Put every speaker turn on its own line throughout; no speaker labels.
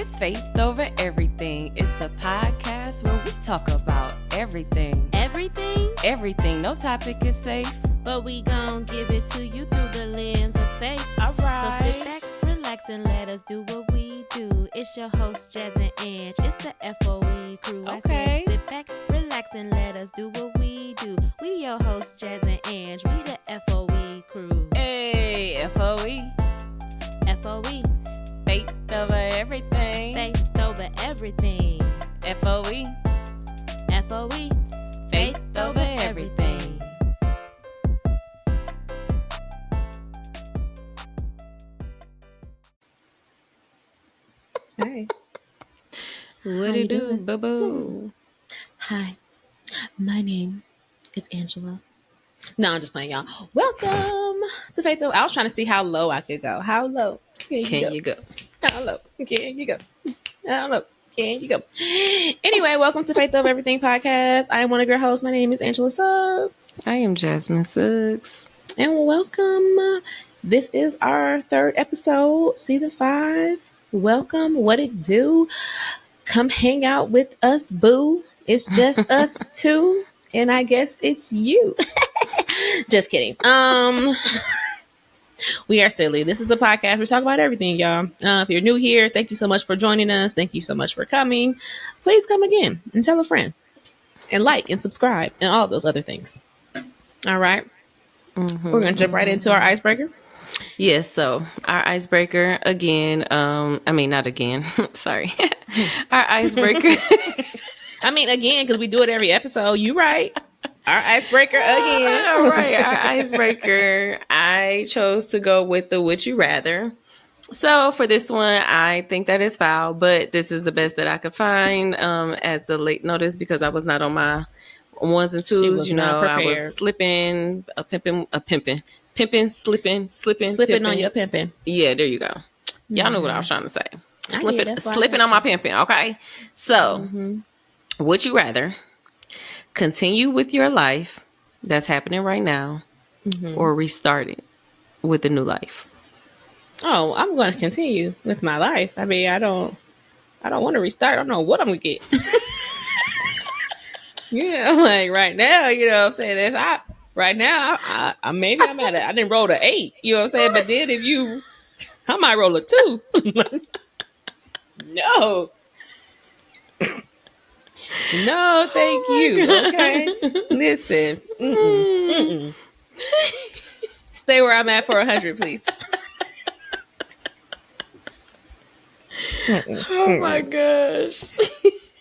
It's Faith Over Everything. It's a podcast where we talk about everything.
Everything?
Everything. No topic is safe.
But we gon' give it to you through the lens of faith.
Alright.
So sit back, relax, and let us do what we do. It's your host, Jazz and Ange. It's the FOE crew.
Okay.
I said sit back, relax, and let us do what we do. We your hosts, Jazz and Ange. We the FOE crew.
Hey, FOE.
FOE.
Faith over everything.
Faith over everything.
FOE.
FOE.
Faith over everything.
Hey.
What it do, boo-boo?
Hi. My name is Angela. No, I'm just playing, y'all. Welcome to Faith Over. I was trying to see how low I could go. How low
Can you go?
How low can you go? How low can you go? Anyway, welcome to Faith Over Everything podcast. I am one of your hosts. My name is Angela Suggs.
I am Jasmine Suggs.
And welcome. This is our third episode, season 5. Welcome. What it do? Come hang out with us, boo. It's just us two, and I guess it's you. Just kidding. We are silly. This is a podcast. We talk about everything, y'all. If you're new here, thank you so much for joining us. Thank you so much for coming. Please come again and tell a friend, and like and subscribe and all those other things. All right.
Mm-hmm.
We're gonna jump right into our icebreaker.
Yes, so our icebreaker again, not again, sorry. Our icebreaker.
Again, because we do it every episode. You right. Our icebreaker again.
All right, our icebreaker. I chose to go with the would you rather. So for this one, I think that is foul, but this is the best that I could find as a late notice because I was not on my ones and twos. I was slipping, slipping
on your pimping.
Yeah, there you go. Y'all know what I was trying to say. Slipping on my pimping. Okay. So, would you rather continue with your life that's happening right now or restart it with a new life?
Oh, I'm going to continue with my life. I don't want to restart. I don't know what I'm going to get. Like right now, you know what I'm saying? Right now, maybe I'm at it. I didn't roll the 8, you know what I'm saying? But then I might roll a 2. No. No, thank you.
God.
Okay. Listen. Stay where I'm at for 100, please.
Oh my gosh.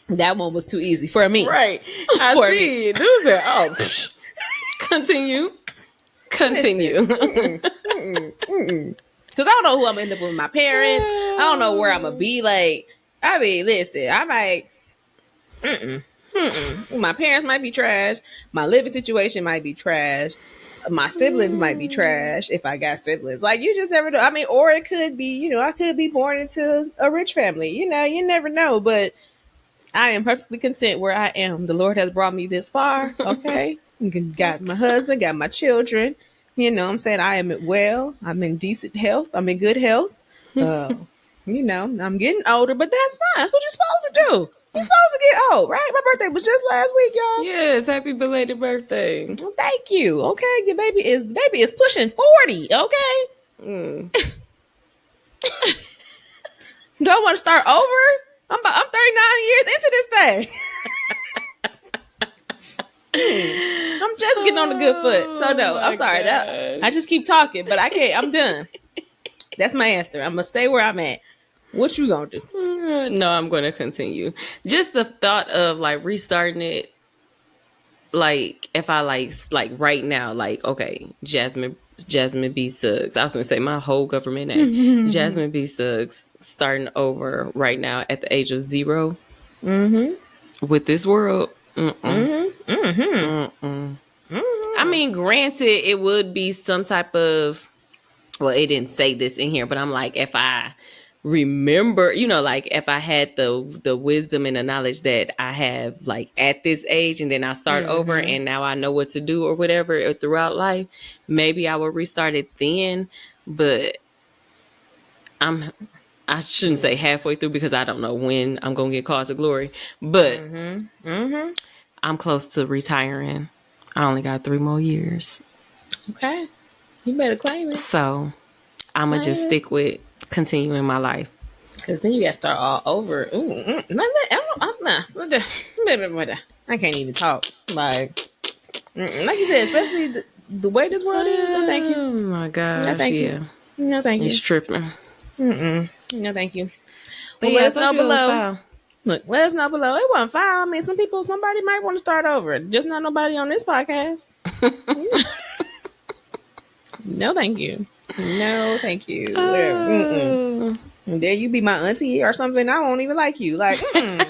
That one was too easy for me.
Right. I
For
see. Do that. Continue.
Because I don't know who I'm going to end up with my parents. I don't know where I'm going to be. Listen, I might... My parents might be trash. My living situation might be trash. My siblings might be trash if I got siblings. You just never know. Or it could be, I could be born into a rich family. You never know. But I am perfectly content where I am. The Lord has brought me this far. Okay. Got my husband, got my children. You know what I'm saying? I am well. I'm in decent health. I'm in good health. I'm getting older, but that's fine. What you supposed to do? You're supposed to get old, right? My birthday was just last week, y'all.
Yes, happy belated birthday.
Well, thank you. Okay, your baby is pushing 40. Okay. Do I want to start over? I'm 39 years into this thing. I'm just getting on the good foot. So no, I'm sorry. I just keep talking, but I can't. I'm done. That's my answer. I'm gonna stay where I'm at. What you gonna do?
No, I'm gonna continue. Just the thought of restarting it, if I right now, okay, Jasmine B. Suggs. I was gonna say my whole government name, Jasmine B. Suggs, starting over right now at the age of 0 with this world. Granted, it would be some type of. Well, it didn't say this in here, but I'm if I remember, if I had the wisdom and the knowledge that I have at this age and then I start over and now I know what to do or whatever throughout life, maybe I would restart it then. But I'm I shouldn't say halfway through because I don't know when I'm gonna get called to glory, but I'm close to retiring. I only got 3 more years,
Okay. You better claim it.
so I'm gonna just stick with continuing my life.
Because then you got to start all over. I can't even talk. Like you said, especially the way this world is. No, thank you.
Oh my gosh,
No, thank
yeah.
you. No, thank you.
It's tripping.
No, thank you.
But
Well,
yeah,
let
I
us know
told you it was
below.
foul.
Look, let us know below. It wasn't foul. I mean, somebody might want to start over. Just not nobody on this podcast. No, thank you. No, thank you. Whatever. There you be my auntie or something. I won't even like you. Like, I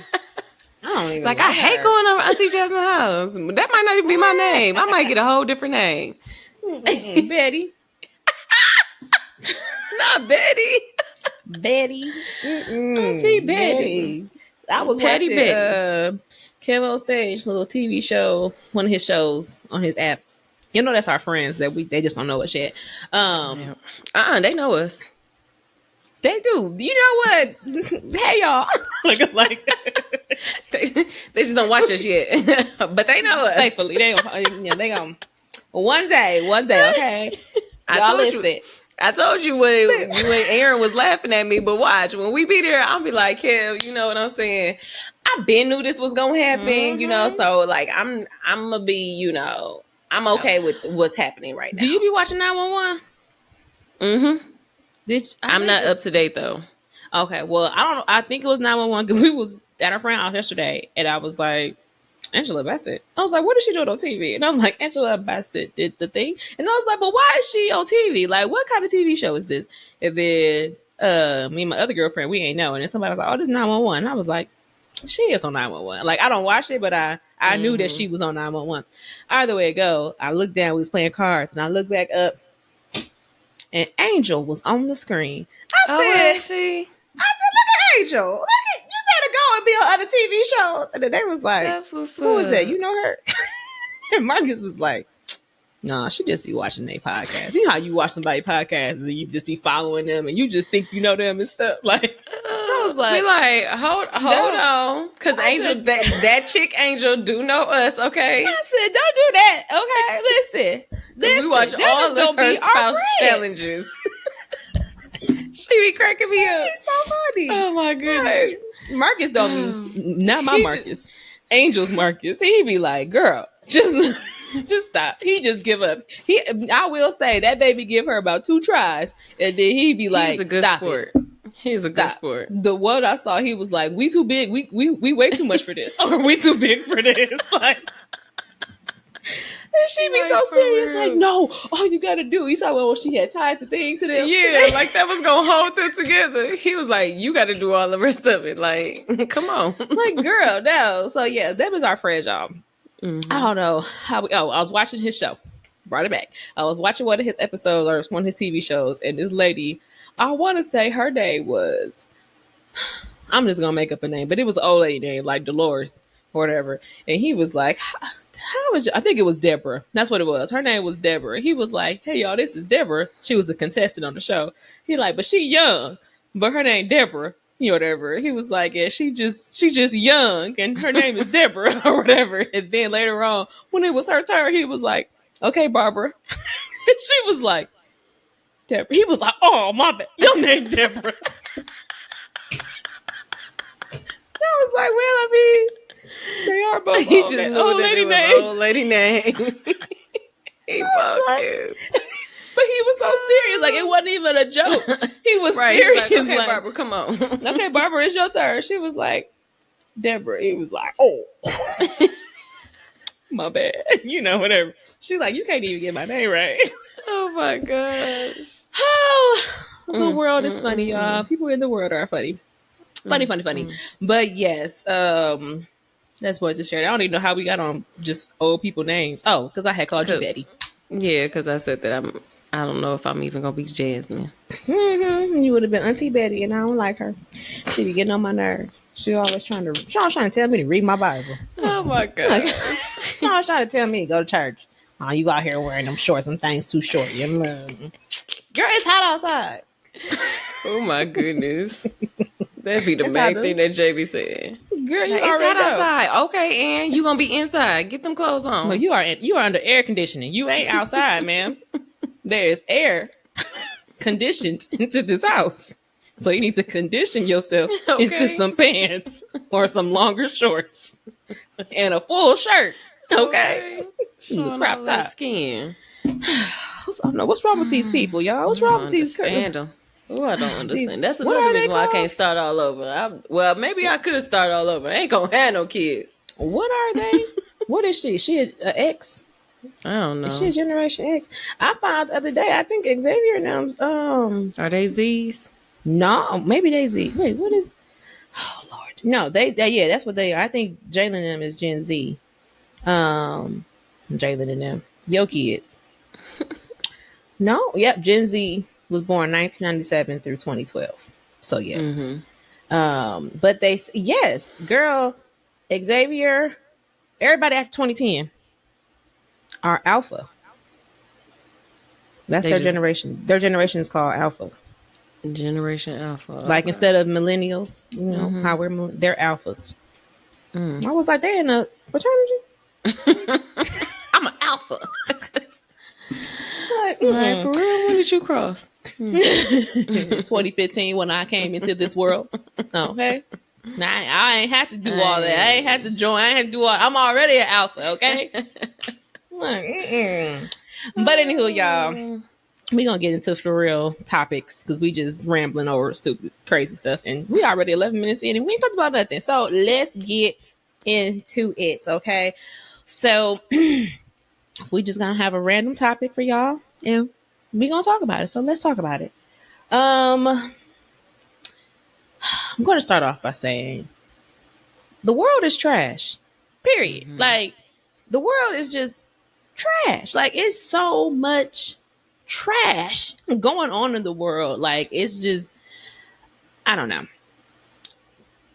don't even
Like I hate going over Auntie Jasmine's house. That might not even be my name. I might get a whole different name.
Betty.
Not Betty.
Betty.
Auntie Betty.
I was
Patty
watching Kev on Stage little TV show, one of his shows on his app. You know that's our friends that they just don't know us yet.
They know us.
They do. You know what? Hey y'all. like
They just don't watch us yet. But they know us.
thankfully they gonna one day, okay. Y'all listen.
I told you when Aaron was laughing at me, but watch, when we be there, I'll be like, Kev, you know what I'm saying? I been knew this was gonna happen, you know, so like I'm gonna be, you know, I'm okay with what's happening right now.
Do you be watching 911?
I'm not up to date though.
Okay, well, I don't know. I think it was 911 because we was at our friend's house yesterday, and I was like, Angela Bassett. I was like, what is she doing on TV? And I'm like, Angela Bassett did the thing. And I was like, but why is she on TV? Like, what kind of TV show is this? And then me and my other girlfriend, we ain't know. And then somebody was like, oh, this is 911. And I was like, she is on 911. Like, I don't watch it, but I knew that she was on 911. Either way it go, I looked down, we was playing cards, and I looked back up, and Angel was on the screen. I said, look at Angel. Look at, you better go and be on other TV shows. And then they was like, who is that? You know her? And Marcus was like, nah, she just be watching their podcast. You know how you watch somebody's podcast and you just be following them and you just think you know them and stuff. Like, I was like,
be like, hold on. Because Angel, that chick Angel do know us, okay?
I said, don't do that. Okay, listen.
We watch all of her spouse challenges. She be cracking me up.
He's so funny.
Oh my goodness.
Marcus don't be, not my Marcus. Angel's Marcus. He be like, girl, just stop. He just give up. I will say that baby give her about 2 tries, and then he be like,
he's a good
stop
sport.
it.
He's a good sport.
The one I saw, he was like, we too big. We way too much for this. Or we too big for this. Like, and she be like, so serious, real. Like, no, all you gotta do. You saw when she had tied the thing to them.
Yeah, like that was gonna hold them together. He was like, you gotta do all the rest of it. Like, come on.
Like, girl, no. So yeah, that was our friend, y'all. I don't know how I was watching his show. Brought it back. I was watching one of his episodes or one of his TV shows, and this lady, I want to say her name was, I'm just gonna make up a name, but it was an old lady name, like Dolores or whatever. And he was like, how was I think it was Deborah. That's what it was. Her name was Deborah. He was like, hey y'all, this is Deborah. She was a contestant on the show. He like, but she young, but her name Deborah, you know, whatever. He was like, yeah, she just young and her name is Deborah or whatever. And then later on, when it was her turn, he was like, okay, Barbara. And she was like, Deborah. He was like, oh, my bad. Your name Deborah. I was like, well, I mean, they are both
he just knew
old lady name.
Old lady name. He
like, but he was so serious. Like, it wasn't even a joke. He was
right,
serious.
Like, okay, like, Barbara, come on.
Okay, Barbara, it's your turn. She was like, Deborah. He was like, oh. My bad. You know, whatever. She's like, you can't even get my name right.
Oh, my gosh.
Oh, the world is funny, y'all. People in the world are funny. Funny. But yes, that's what to share. I don't even know how we got on just old people names. Oh, because I had called you Betty.
Yeah, because I said that I don't know if I'm even gonna be Jasmine.
You would have been Auntie Betty, and I don't like her. She be getting on my nerves. She always trying to tell me to read my Bible.
Oh my god!
She always trying to tell me to go to church. Oh, you out here wearing them shorts and things too short. Girl, it's hot outside.
Oh my goodness. That'd be the
That's how
main
the
thing that JB said.
girl, you
Like, it's hot
already know.
outside. Okay, and you gonna be inside. Get them clothes
Well,
on.
you are under air conditioning. You ain't outside, man. There is air conditioned into this house. So you need to condition yourself into
Okay.
some pants or some longer shorts and a full shirt. Okay. The
Showing
crop
all that
top.
skin.
I don't know what's wrong with these people, y'all. What's
I
wrong
don't
with these?
understand them. Oh, I don't understand. That's
What
another
are they
reason why I
called?
can't start all over. Well, maybe I could start all over. I ain't gonna have no kids.
What are they? What is she? She an X?
I don't
Is she
know.
a Generation X? I found the other day. I think Xavier and them's
Are they Z's?
no, maybe they Z. Wait, what is? Oh Lord, no, they yeah, that's what they are. I think Jalen and them is Gen Z. Jalen and them, yo kids. No, yep, Gen Z was born 1997 through 2012. So yes, but yes, girl, Xavier, everybody after 2010 are Alpha. That's
They
their
just
generation. Their generation is called Alpha.
Generation Alpha.
Like
Okay.
instead of millennials, how they're alphas. I was like, they in a fraternity.
I'm an alpha.
Like,
Like, for real? When did you cross?
2015 when I came into this world. Okay. Now I ain't had to do all that. I ain't had to join. I ain't had to do all. I'm already an alpha. Okay. Like, but anywho, y'all, we gonna get into for real topics because we just rambling over stupid, crazy stuff, and we already 11 minutes in, and we ain't talked about nothing. So let's get into it. Okay. So we just gonna have a random topic for y'all, and we gonna talk about it. So let's talk about it. I'm gonna start off by saying the world is trash. Period. Like the world is just trash. Like it's so much trash going on in the world. Like it's just, I don't know.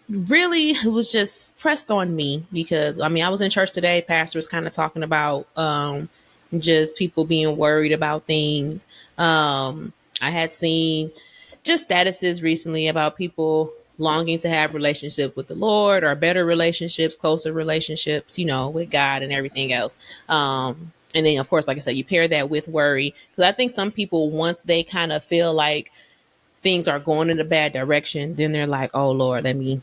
Really, it was just pressed on me because I mean I was in church today. Pastor was kind of talking about just people being worried about things. I had seen just statuses recently about people longing to have relationship with the Lord or better relationships, closer relationships, with God and everything else. And then, of course, like I said, you pair that with worry because I think some people, once they kind of feel like things are going in a bad direction, then they're like, "Oh Lord, let me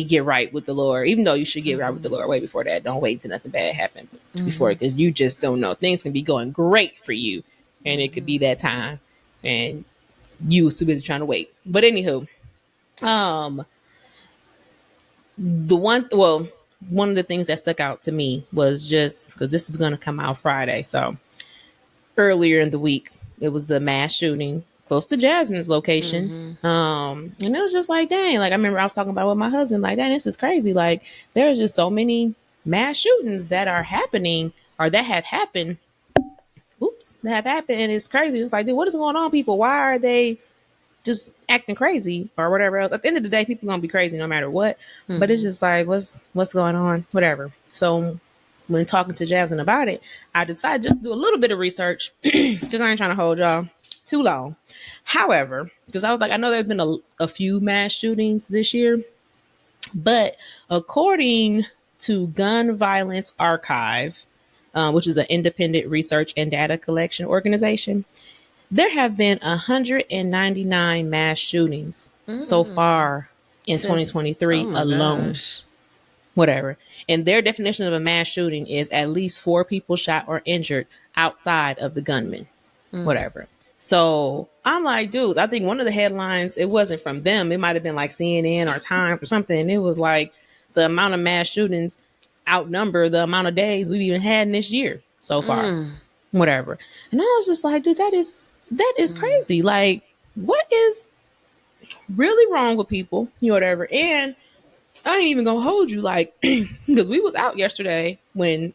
get right with the Lord." Even though you should get right with the Lord way before that. Don't wait until nothing bad happens before, because you just don't know. Things can be going great for you, and it could be that time, and you was too busy trying to wait. But anywho, one of the things that stuck out to me was just because this is going to come out Friday, so earlier in the week it was the mass shooting close to Jasmine's location. And it was just like, dang, like I remember I was talking about it with my husband, like, dang, this is crazy. Like there's just so many mass shootings that are happening or that have happened. That have happened, and it's crazy. It's like, dude, what is going on, people? Why are they just acting crazy or whatever else? At the end of the day, people gonna be crazy no matter what. But it's just like, what's going on? Whatever. So when talking to Jasmine about it, I decided just to do a little bit of research because I ain't trying to hold y'all too long. However, because I was like, I know there's been a few mass shootings this year, but according to Gun Violence Archive, which is an independent research and data collection organization, there have been 199 mass shootings so far in 2023 alone.
Gosh.
Whatever. And their definition of a mass shooting is at least 4 people shot or injured outside of the gunman. Whatever. So I'm like, dude, I think one of the headlines, it wasn't from them. It might have been like CNN or Times or something. And it was like the amount of mass shootings outnumber the amount of days we've even had in this year so far. Whatever. And I was just like, dude, that is crazy. Like, what is really wrong with people? Whatever. And I ain't even gonna hold you, like, because we was out yesterday when,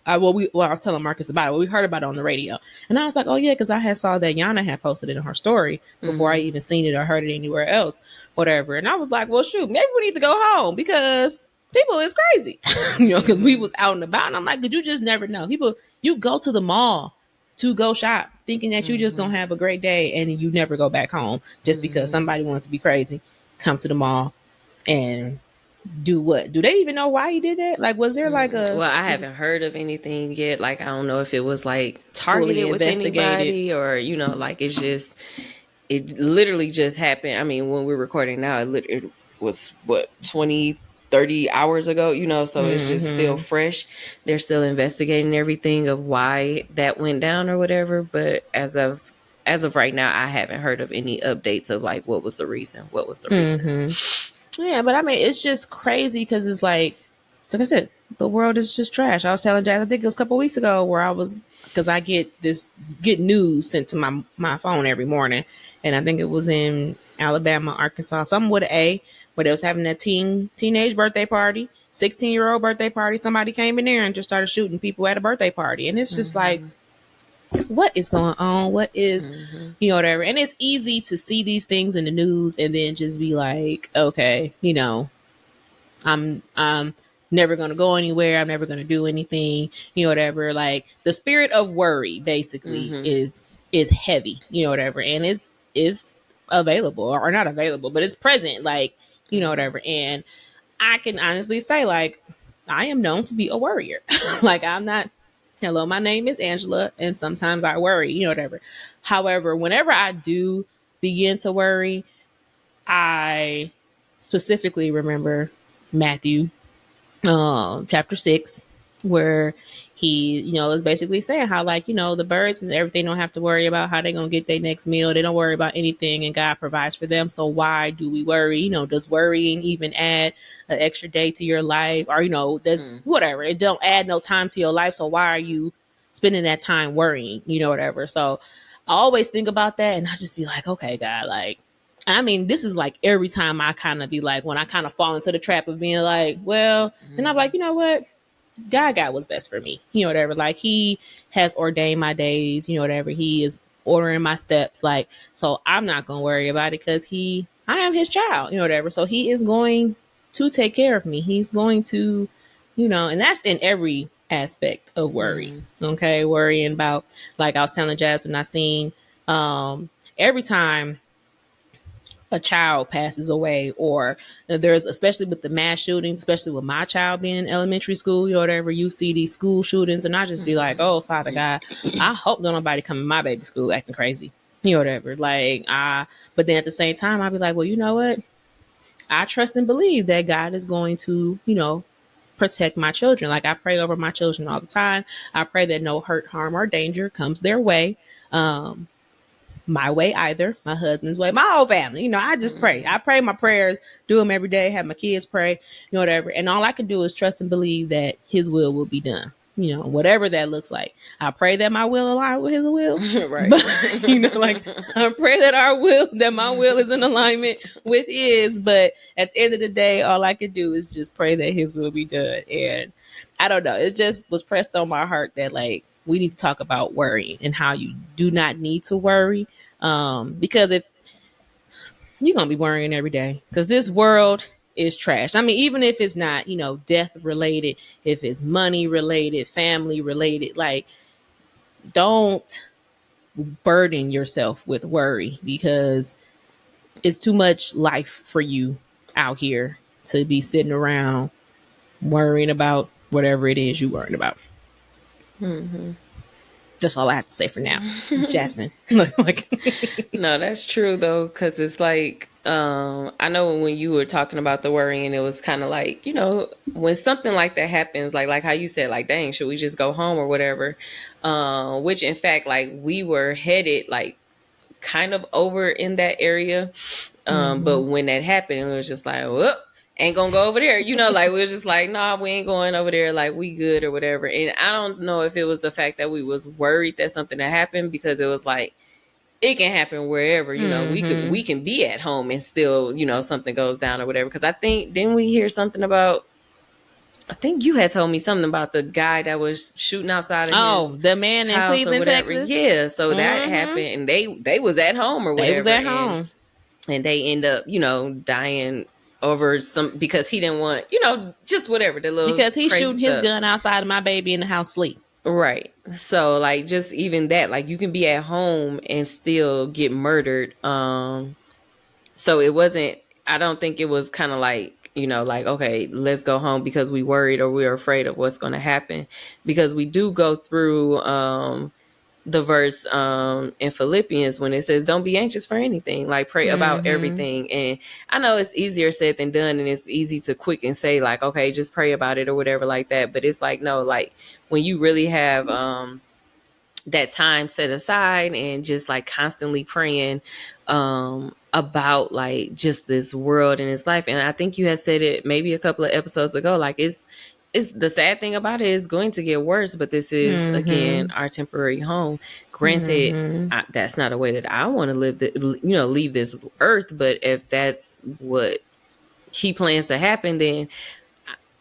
I was telling Marcus about it. Well, we heard about it on the radio. And I was like, oh yeah, because I had saw that Yana had posted it in her story before I even seen it or heard it anywhere else, whatever. And I was like, well, shoot, maybe we need to go home because people is crazy, because we was out and about. And I'm like, because you just never know. People, you go to the mall to go shop, thinking that you just gonna have a great day and you never go back home just because somebody wants to be crazy, come to the mall and do what? Do they even know why he did that? Like, was there like a
Well, I haven't heard of anything yet. Like, I don't know if it was like
fully
targeted with
investigated?
anybody or, like it's just, it literally just happened. I mean, when we're recording now, it was what, 20, 30 hours ago, so it's just still fresh. They're still investigating everything of why that went down or whatever. But as of right now, I haven't heard of any updates of like what was the reason. What was the reason?
Yeah, but I mean, it's just crazy because it's like I said, the world is just trash. I was telling Jack, I think it was a couple weeks ago, where I was, because I get news sent to my phone every morning, and I think it was in Alabama, Arkansas, something with an A, where they was having that teenage birthday party, 16-year-old birthday party. Somebody came in there and just started shooting people at a birthday party, and it's just like, what is going on? What is, whatever. And it's easy to see these things in the news and then just be like, okay, I'm never going to go anywhere. I'm never going to do anything, whatever. Like, the spirit of worry basically is heavy, whatever. And it's available, or not available, but it's present, like, whatever. And I can honestly say, like, I am known to be a worrier. Like, I'm not, hello, my name is Angela, and sometimes I worry, whatever. However, whenever I do begin to worry, I specifically remember Matthew chapter 6, where he, is basically saying how, like, the birds and everything don't have to worry about how they're going to get their next meal. They don't worry about anything, and God provides for them. So why do we worry? Does worrying even add an extra day to your life? Or, does whatever, it don't add no time to your life. So why are you spending that time worrying, whatever? So I always think about that, and I just be like, okay, God, like, I mean, this is like every time I kind of be like, when I kind of fall into the trap of being like, well, and I'm like, you know what? God got what's best for me, whatever. Like, he has ordained my days, whatever. He is ordering my steps. Like, so I'm not going to worry about it because I am his child, whatever. So he is going to take care of me. He's going to, and that's in every aspect of worry. Okay. Worrying about, like I was telling Jazz when I seen, every time a child passes away, or there's, especially with the mass shootings, especially with my child being in elementary school, whatever, you see these school shootings, and I just be like, oh, Father God, I hope don't nobody come in my baby school acting crazy, whatever. Like, but then at the same time, I'll be like, well, you know what? I trust and believe that God is going to, protect my children. Like, I pray over my children all the time. I pray that no hurt, harm, or danger comes their way. My way either, my husband's way, my whole family. I just pray. I pray my prayers, do them every day, have my kids pray, whatever. And all I can do is trust and believe that his will be done. Whatever that looks like. I pray that my will align with his will.
Right.
But, like, I pray that my will is in alignment with his. But at the end of the day, all I can do is just pray that his will be done. And I don't know. It just was pressed on my heart that, like, we need to talk about worrying and how you do not need to worry. Because if you're going to be worrying every day, because this world is trash. I mean, even if it's not, death related, if it's money related, family related, like, don't burden yourself with worry, because it's too much life for you out here to be sitting around worrying about whatever it is you're worrying about. That's all I have to say for now. Jasmine.
No, that's true though, because it's like, I know when you were talking about the worrying, it was kind of like, when something like that happens, like how you said, like, dang, should we just go home or whatever? Which in fact, like, we were headed like kind of over in that area. But when that happened, it was just like, whoop, ain't gonna go over there. Like, we was just like, nah, we ain't going over there. Like, we good or whatever. And I don't know if it was the fact that we was worried that something had happened, because it was like, it can happen wherever, we can be at home and still, something goes down or whatever. Because I think, didn't we hear something about, I think you had told me something about the guy that was shooting outside of his
the man in Cleveland, Texas.
Yeah, so that happened, and they was at home or whatever.
They was at home.
And they end up, dying over some, because he didn't want, just whatever, the little,
because he's
crazy
shooting his
stuff.
gun outside of my baby in the house sleep.
Right. So like just even that, like you can be at home and still get murdered. So it wasn't, I don't think it was kind of like, like, okay, let's go home because we worried or we're afraid of what's going to happen. Because we do go through the verse in Philippians when it says, don't be anxious for anything, like pray about everything. And I know it's easier said than done, and it's easy to quick and say like, okay, just pray about it or whatever like that. But it's like, no, like when you really have that time set aside and just like constantly praying about like just this world and its life. And I think you had said it maybe a couple of episodes ago, like it's the sad thing about it is going to get worse, but this is again our temporary home. Granted, that's not a way that I want to live leave this earth, but if that's what he plans to happen, then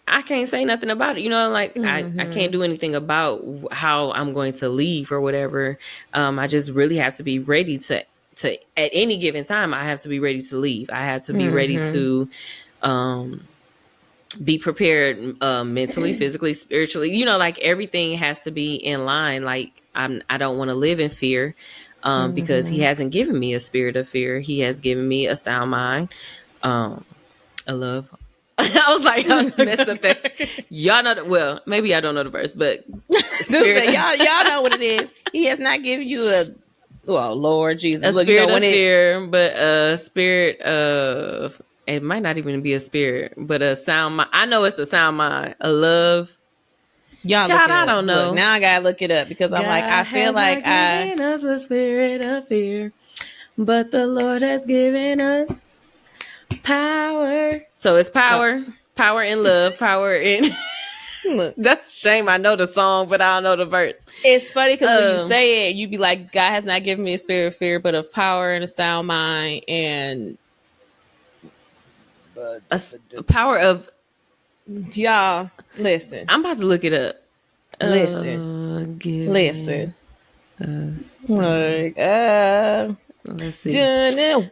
I can't say nothing about it. Like I can't do anything about how I'm going to leave or whatever. I just really have to be ready to at any given time, I have to be ready to leave. I have to be ready to be prepared mentally, physically, spiritually. Like everything has to be in line. Like I don't want to live in fear because he hasn't given me a spirit of fear. He has given me a sound mind, a love. I was like, I messed up that. Y'all know well, maybe I don't know the verse, but
y'all know what it is. He has not given you Lord Jesus,
a spirit of fear, but a spirit of, it might not even be a spirit, but a sound mind. I know it's a sound mind, a love.
Y'all,
child, I don't know.
Look, now I gotta look it up because I'm like, I feel like
given us a spirit of fear, but the Lord has given us power. So it's power, power in love, power in. Look, that's a shame. I know the song, but I don't know the verse.
It's funny because when you say it, you be like, God has not given me a spirit of fear, but of power and a sound mind and
a power of.
Y'all, listen.
I'm about to look it up.
Listen. Like,
let's see.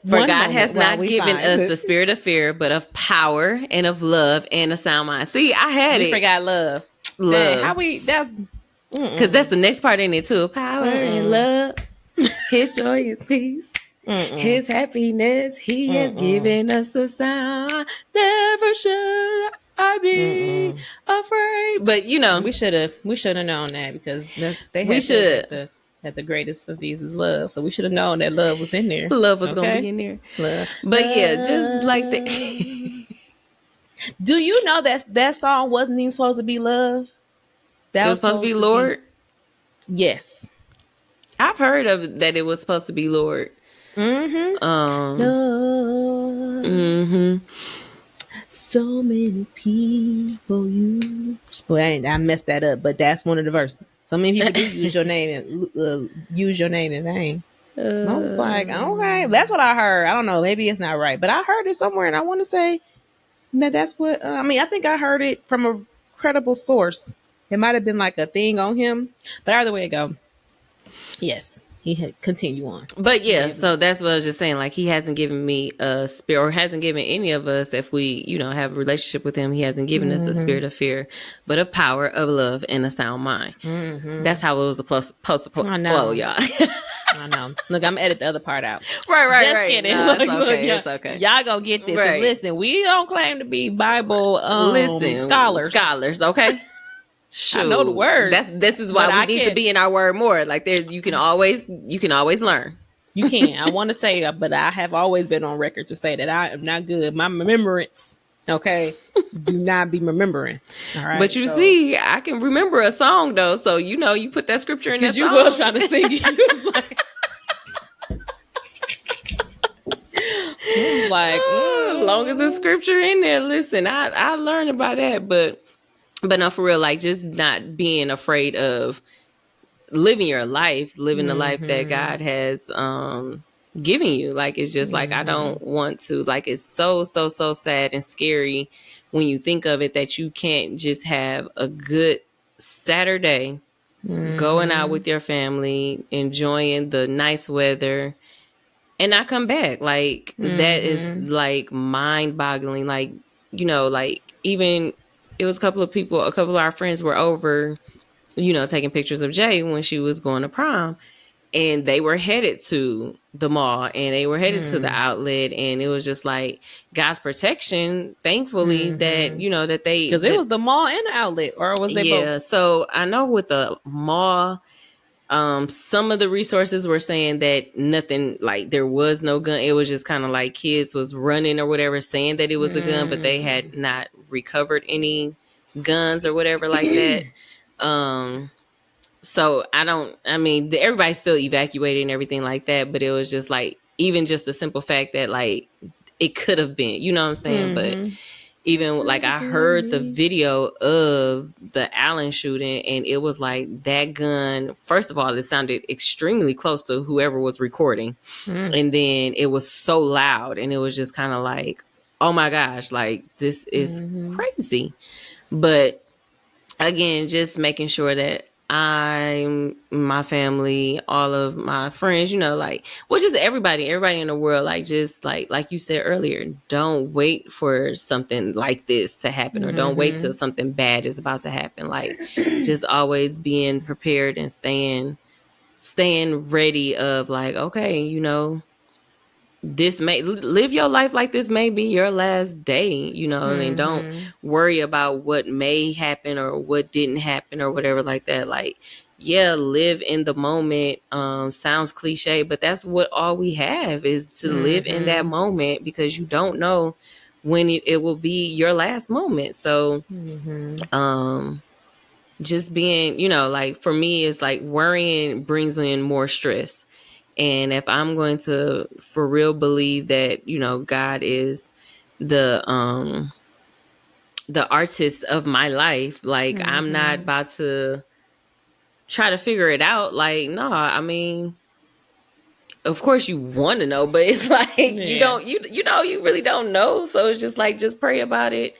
For God has not given us the spirit of fear, but of power and of love and a sound mind. See, I had it.
We forgot love.
Love.
Dang, how we? That's
because that's the next part in it too. Power and love. His joy is peace. His happiness. He has given us a sound. Never should I be afraid. But
we should have known that because they had that the greatest of these is love. So we should have known that love was in there.
Love was gonna be in there.
Love.
But yeah, just like that.
Do you know that song wasn't even supposed to be love?
That was supposed to be Lord.
Yes,
I've heard of that. It was supposed to be Lord.
Lord. So many people use. Well, I messed that up, but that's one of the verses. So many people do use your name and use your name in vain. I was like, okay, that's what I heard. I don't know, maybe it's not right, but I heard it somewhere, and I want to say that's what. I think I heard it from a credible source. It might have been like a thing on him, but either way it go, yes. He had continue on.
But yeah, so that's what I was just saying. Like he hasn't given me a spirit, or hasn't given any of us, if we, have a relationship with him, he hasn't given us a spirit of fear, but a power of love and a sound mind. That's how it was supposed to flow, y'all.
I know. Look, I'm edit the other part out.
Right.
Just kidding.
No, it's okay. It's okay.
Y'all gonna get this. Right. Listen, we don't claim to be Bible scholars.
Okay. Shoot.
I know the word.
This is why we need to be in our word more. Like you can always learn.
You can. I want to say, but I have always been on record to say that I am not good. My remembrance, okay, do not be remembering. All right.
But see, I can remember a song though. So you put that scripture in that song.
You was trying to sing it. You was like,
as long as the scripture in there. Listen, I learned about that, but no, for real, like just not being afraid of living your life, living the life that God has given you. Like, it's just like, I don't want to, like, it's so sad and scary when you think of it that you can't just have a good Saturday going out with your family, enjoying the nice weather, and not come back. Like, that is like mind boggling. Like, like even... It was a couple of our friends were over taking pictures of Jay when she was going to prom. And they were headed to the mall and they were headed to the outlet. And it was just like God's protection, thankfully, that, that they.
Because it was the mall and the outlet, or was they both?
Yeah. So I know with the mall, some of the resources were saying that nothing, like there was no gun. It was just kind of like kids was running or whatever, saying that it was a gun, but they had not recovered any guns or whatever like that. So everybody's still evacuated and everything like that, but it was just like, even just the simple fact that like it could have been, you know what I'm saying? But even like I heard the video of the Allen shooting and it was like that gun, first of all, it sounded extremely close to whoever was recording. And then it was so loud and it was just kind of like, oh my gosh, like this is crazy. But again, just making sure that my family, all of my friends, like, well, just everybody in the world, like, just like you said earlier, don't wait for something like this to happen or don't wait till something bad is about to happen. Like, just always being prepared and staying ready of like, okay, this may live your life like this may be your last day, and don't worry about what may happen or what didn't happen or whatever like that. Like, yeah, live in the moment. Sounds cliche, but that's what all we have is to live in that moment, because you don't know when it will be your last moment. So, just being, like for me, it's like worrying brings in more stress. And if I'm going to for real believe that, God is the artist of my life, like I'm not about to try to figure it out. Like, no, I mean, of course you want to know, but it's like you really don't know. So it's just like, just pray about it.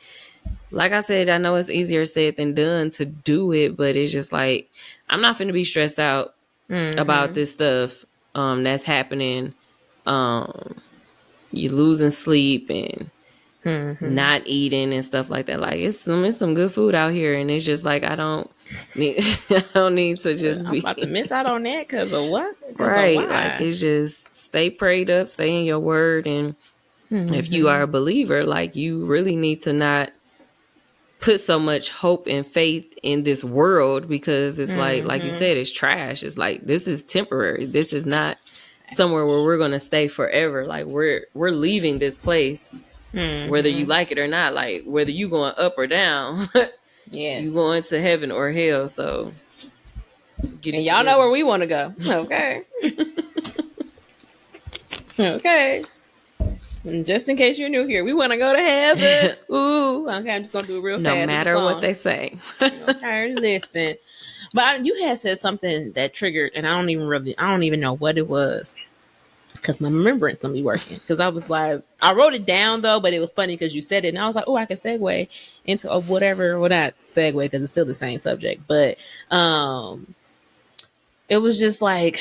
Like I said, I know it's easier said than done to do it, but it's just like, I'm not finna be stressed out about this stuff that's happening. You losing sleep and not eating and stuff like that. Like, it's some good food out here, and it's just like I don't need to just
I'm about to miss out on that because of what?
Right. Like, it's just stay prayed up, stay in your word, and if you are a believer, like, you really need to not put so much hope and faith in this world, because it's like you said, it's trash. It's like, this is temporary. This is not somewhere where we're going to stay forever. Like, we're leaving this place, whether you like it or not. Like, whether you going up or down, you going to heaven or hell. So,
and y'all know where we want to go. Okay. Okay. And just in case you're new here, we want to go to heaven. Ooh, okay. I'm just gonna do it real fast.
No matter what they say.
Okay, listen. But you had said something that triggered, and I don't even know what it was, because my remembrance don't be working. Because I was like, I wrote it down though, but it was funny because you said it, and I was like, oh, I can segue into whatever. Well, not segue because it's still the same subject, but it was just like,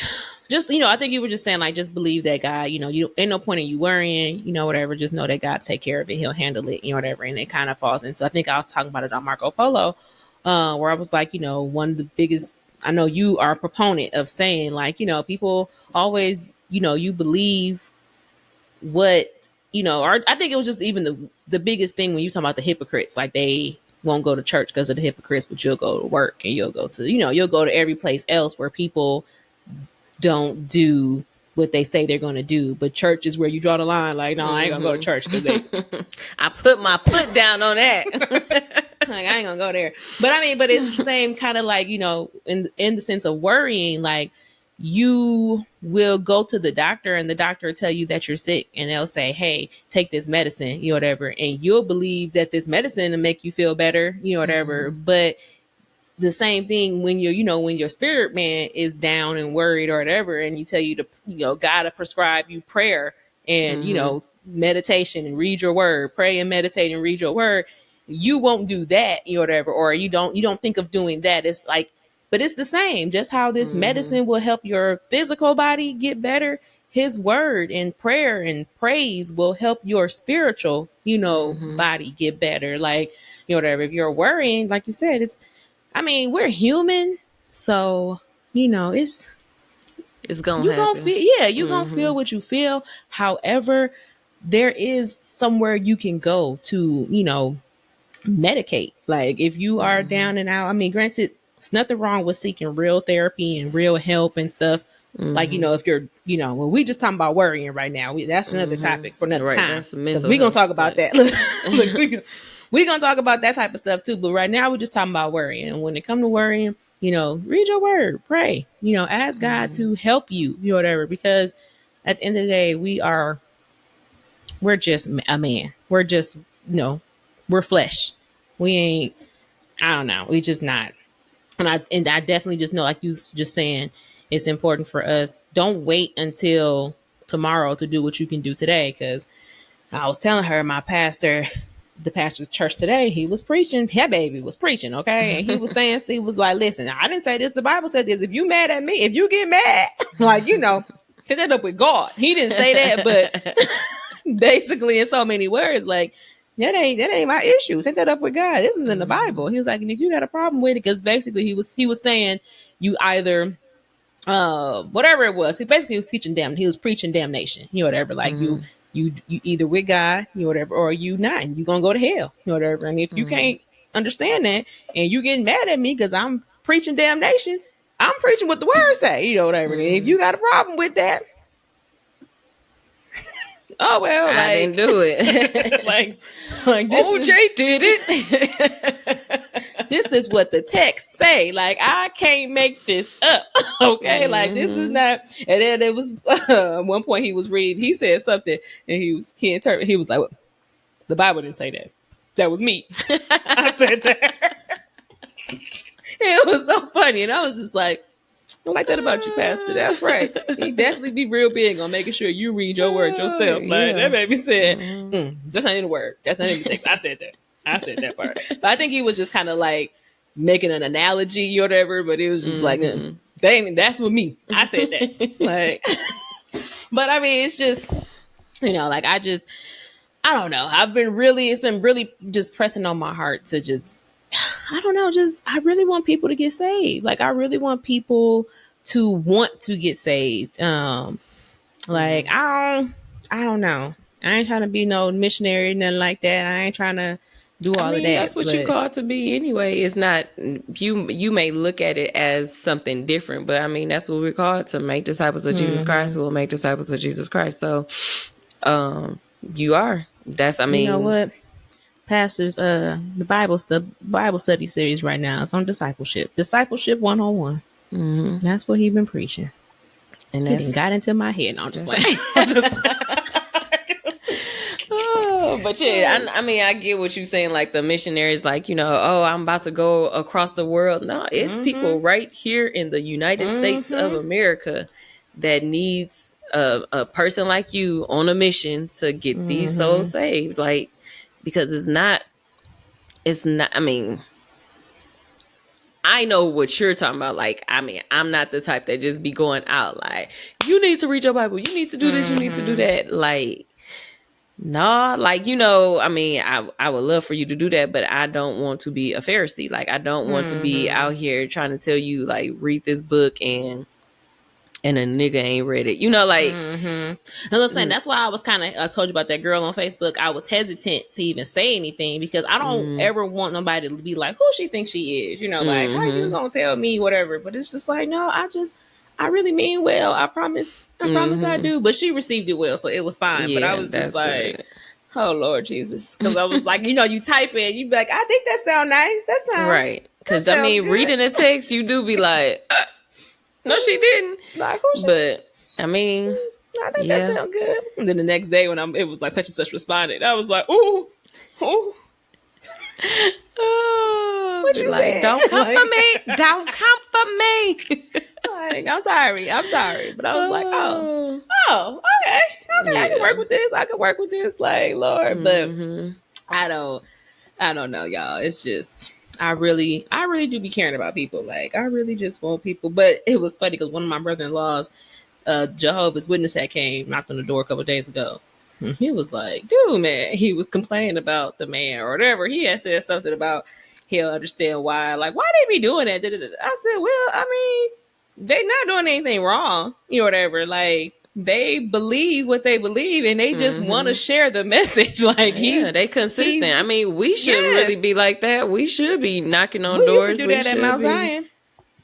I think you were just saying, like, just believe that God, you ain't no point in you worrying, whatever. Just know that God take care of it. He'll handle it, whatever. And it kind of falls into, I think I was talking about it on Marco Polo, where I was like, one of the biggest, I know you are a proponent of saying, like, people always, you believe what, or I think it was just even the biggest thing when you talk about the hypocrites, like they won't go to church because of the hypocrites, but you'll go to work and you'll go to, you'll go to every place else where people don't do what they say they're going to do. But church is where you draw the line. Like, no, I ain't gonna go to church because
I put my foot down on that.
Like, I ain't gonna go there. But I mean, but it's the same kind of like, in the sense of worrying, like, you will go to the doctor and the doctor will tell you that you're sick, and they'll say, hey, take this medicine, whatever. And you'll believe that this medicine will make you feel better, whatever. But the same thing when when your spirit man is down and worried or whatever, and you tell you to, God to prescribe you prayer and, meditation and read your word, pray and meditate and read your word. You won't do that, whatever, or you don't think of doing that. It's like, but it's the same, just how this medicine will help your physical body get better. His word and prayer and praise will help your spiritual, body get better. Like, whatever, if you're worrying, like you said, we're human. So, it's
It's gonna
you gonna
happen.
feel, yeah, you gonna feel what you feel. However, there is somewhere you can go to, medicate. Like if you are down and out, I mean, granted, it's nothing wrong with seeking real therapy and real help and stuff. Like, if you're, when we just talking about worrying right now, that's another topic for another
Right,
time.
that's the
Because
mental
we're going to
health.
talk about that. Look, we going to talk about that type of stuff too. But right now, we're just talking about worrying. And when it comes to worrying, read your word, pray, ask God to help you, whatever. Because at the end of the day, we're just a man. We're just, we're flesh. We ain't, I don't know. We just not. And I definitely just know, like you just saying, it's important for us. Don't wait until tomorrow to do what you can do today. Because I was telling her, the pastor's church today, he was preaching. Yeah, baby was preaching, okay? And he was saying, Steve was like, listen, I didn't say this. The Bible said this. If you mad at me, if you get mad, like, take that up with God. He didn't say that, but basically in so many words, like, that ain't my issue. Take that up with God. This is in the Bible. He was like, and if you got a problem with it, because basically he was saying you either whatever it was. He basically was teaching he was preaching damnation. Whatever. Like you either with God, whatever, or you not. You gonna go to hell, whatever. And if you can't understand that and you getting mad at me because I'm preaching damnation, I'm preaching what the word say, whatever. And if you got a problem with that, oh well,
I didn't do it.
like this
OJ did it.
this is what the text say. Like, I can't make this up. Okay. Like, this is not. And then it was at one point he was reading, he said something and he interpreted, he was like, well, the Bible didn't say that. That was me. I said that. It was so funny. And I was just like, I like that about you, Pastor. That's right. He definitely be real big on making sure you read your word yourself. Like, that baby said, that's not in the word. That's not in the text. I said that. I said that part. But I think he was just kind of like making an analogy or whatever. But it was just like, dang, that's with me. I said that. Like, but I mean, it's just, like I don't know. It's been really just pressing on my heart to just, I don't know, I really want people to get saved. Like, I really want people to want to get saved. Like, I don't know. I ain't trying to be no missionary, nothing like that. I ain't trying to do all of that.
That's what you called to be anyway. It's not, you may look at it as something different, but I mean, that's what we're called, to make disciples of Jesus Christ. We'll make disciples of Jesus Christ. So, you are. That's, I mean,
you know what? Pastors, the Bible study series right now, it's on discipleship. Discipleship 101. That's what he's been preaching. And that's got into my head. No, I'm just playing.
But yeah, I mean, I get what you're saying. Like the missionaries, like, oh, I'm about to go across the world. No, it's people right here in the United States of America that needs a person like you on a mission to get these souls saved. Like, because it's not, I mean, I know what you're talking about. Like, I mean, I'm not the type that just be going out like, you need to read your Bible. You need to do this. You need to do that. Like, nah, like, I mean, I would love for you to do that, but I don't want to be a Pharisee. Like, I don't want to be out here trying to tell you, like, read this book and a nigga ain't read it. Like.
And I'm saying, that's why I was I told you about that girl on Facebook. I was hesitant to even say anything because I don't ever want nobody to be like, who she thinks she is. Like, how you gonna tell me whatever? But it's just like, no, I really mean well. I promise I do. But she received it well, so it was fine.
Yeah,
but I was just like,
good.
Oh Lord Jesus. Because I was like, you type it, you be like, I think that sound nice. That sound
right. Because I mean, reading the text, you do be like, no, she didn't.
Like, who she?
But I mean,
I think that sounds good. And then the next day when it was like such and such responded, I was like, ooh.
What you like, don't come for me. Don't come for me.
Like, I'm sorry. But I was like, oh, okay. I can work with this. Like, Lord. But I don't know, y'all. It's just, I really do be caring about people. Like, I really just want people. But it was funny because one of my brother-in-laws, Jehovah's Witness, had came, knocked on the door a couple of days ago. He was like, dude, man, he was complaining about the man or whatever. He had said something about he'll understand why. Like, why they be doing that? I said, well, I mean, they not doing anything wrong, whatever. Like, they believe what they believe, and they just want to share the message. Like,
they consistent. I mean, we should really be like that. We should be knocking on
we
doors.
Used to do that at Mount Zion.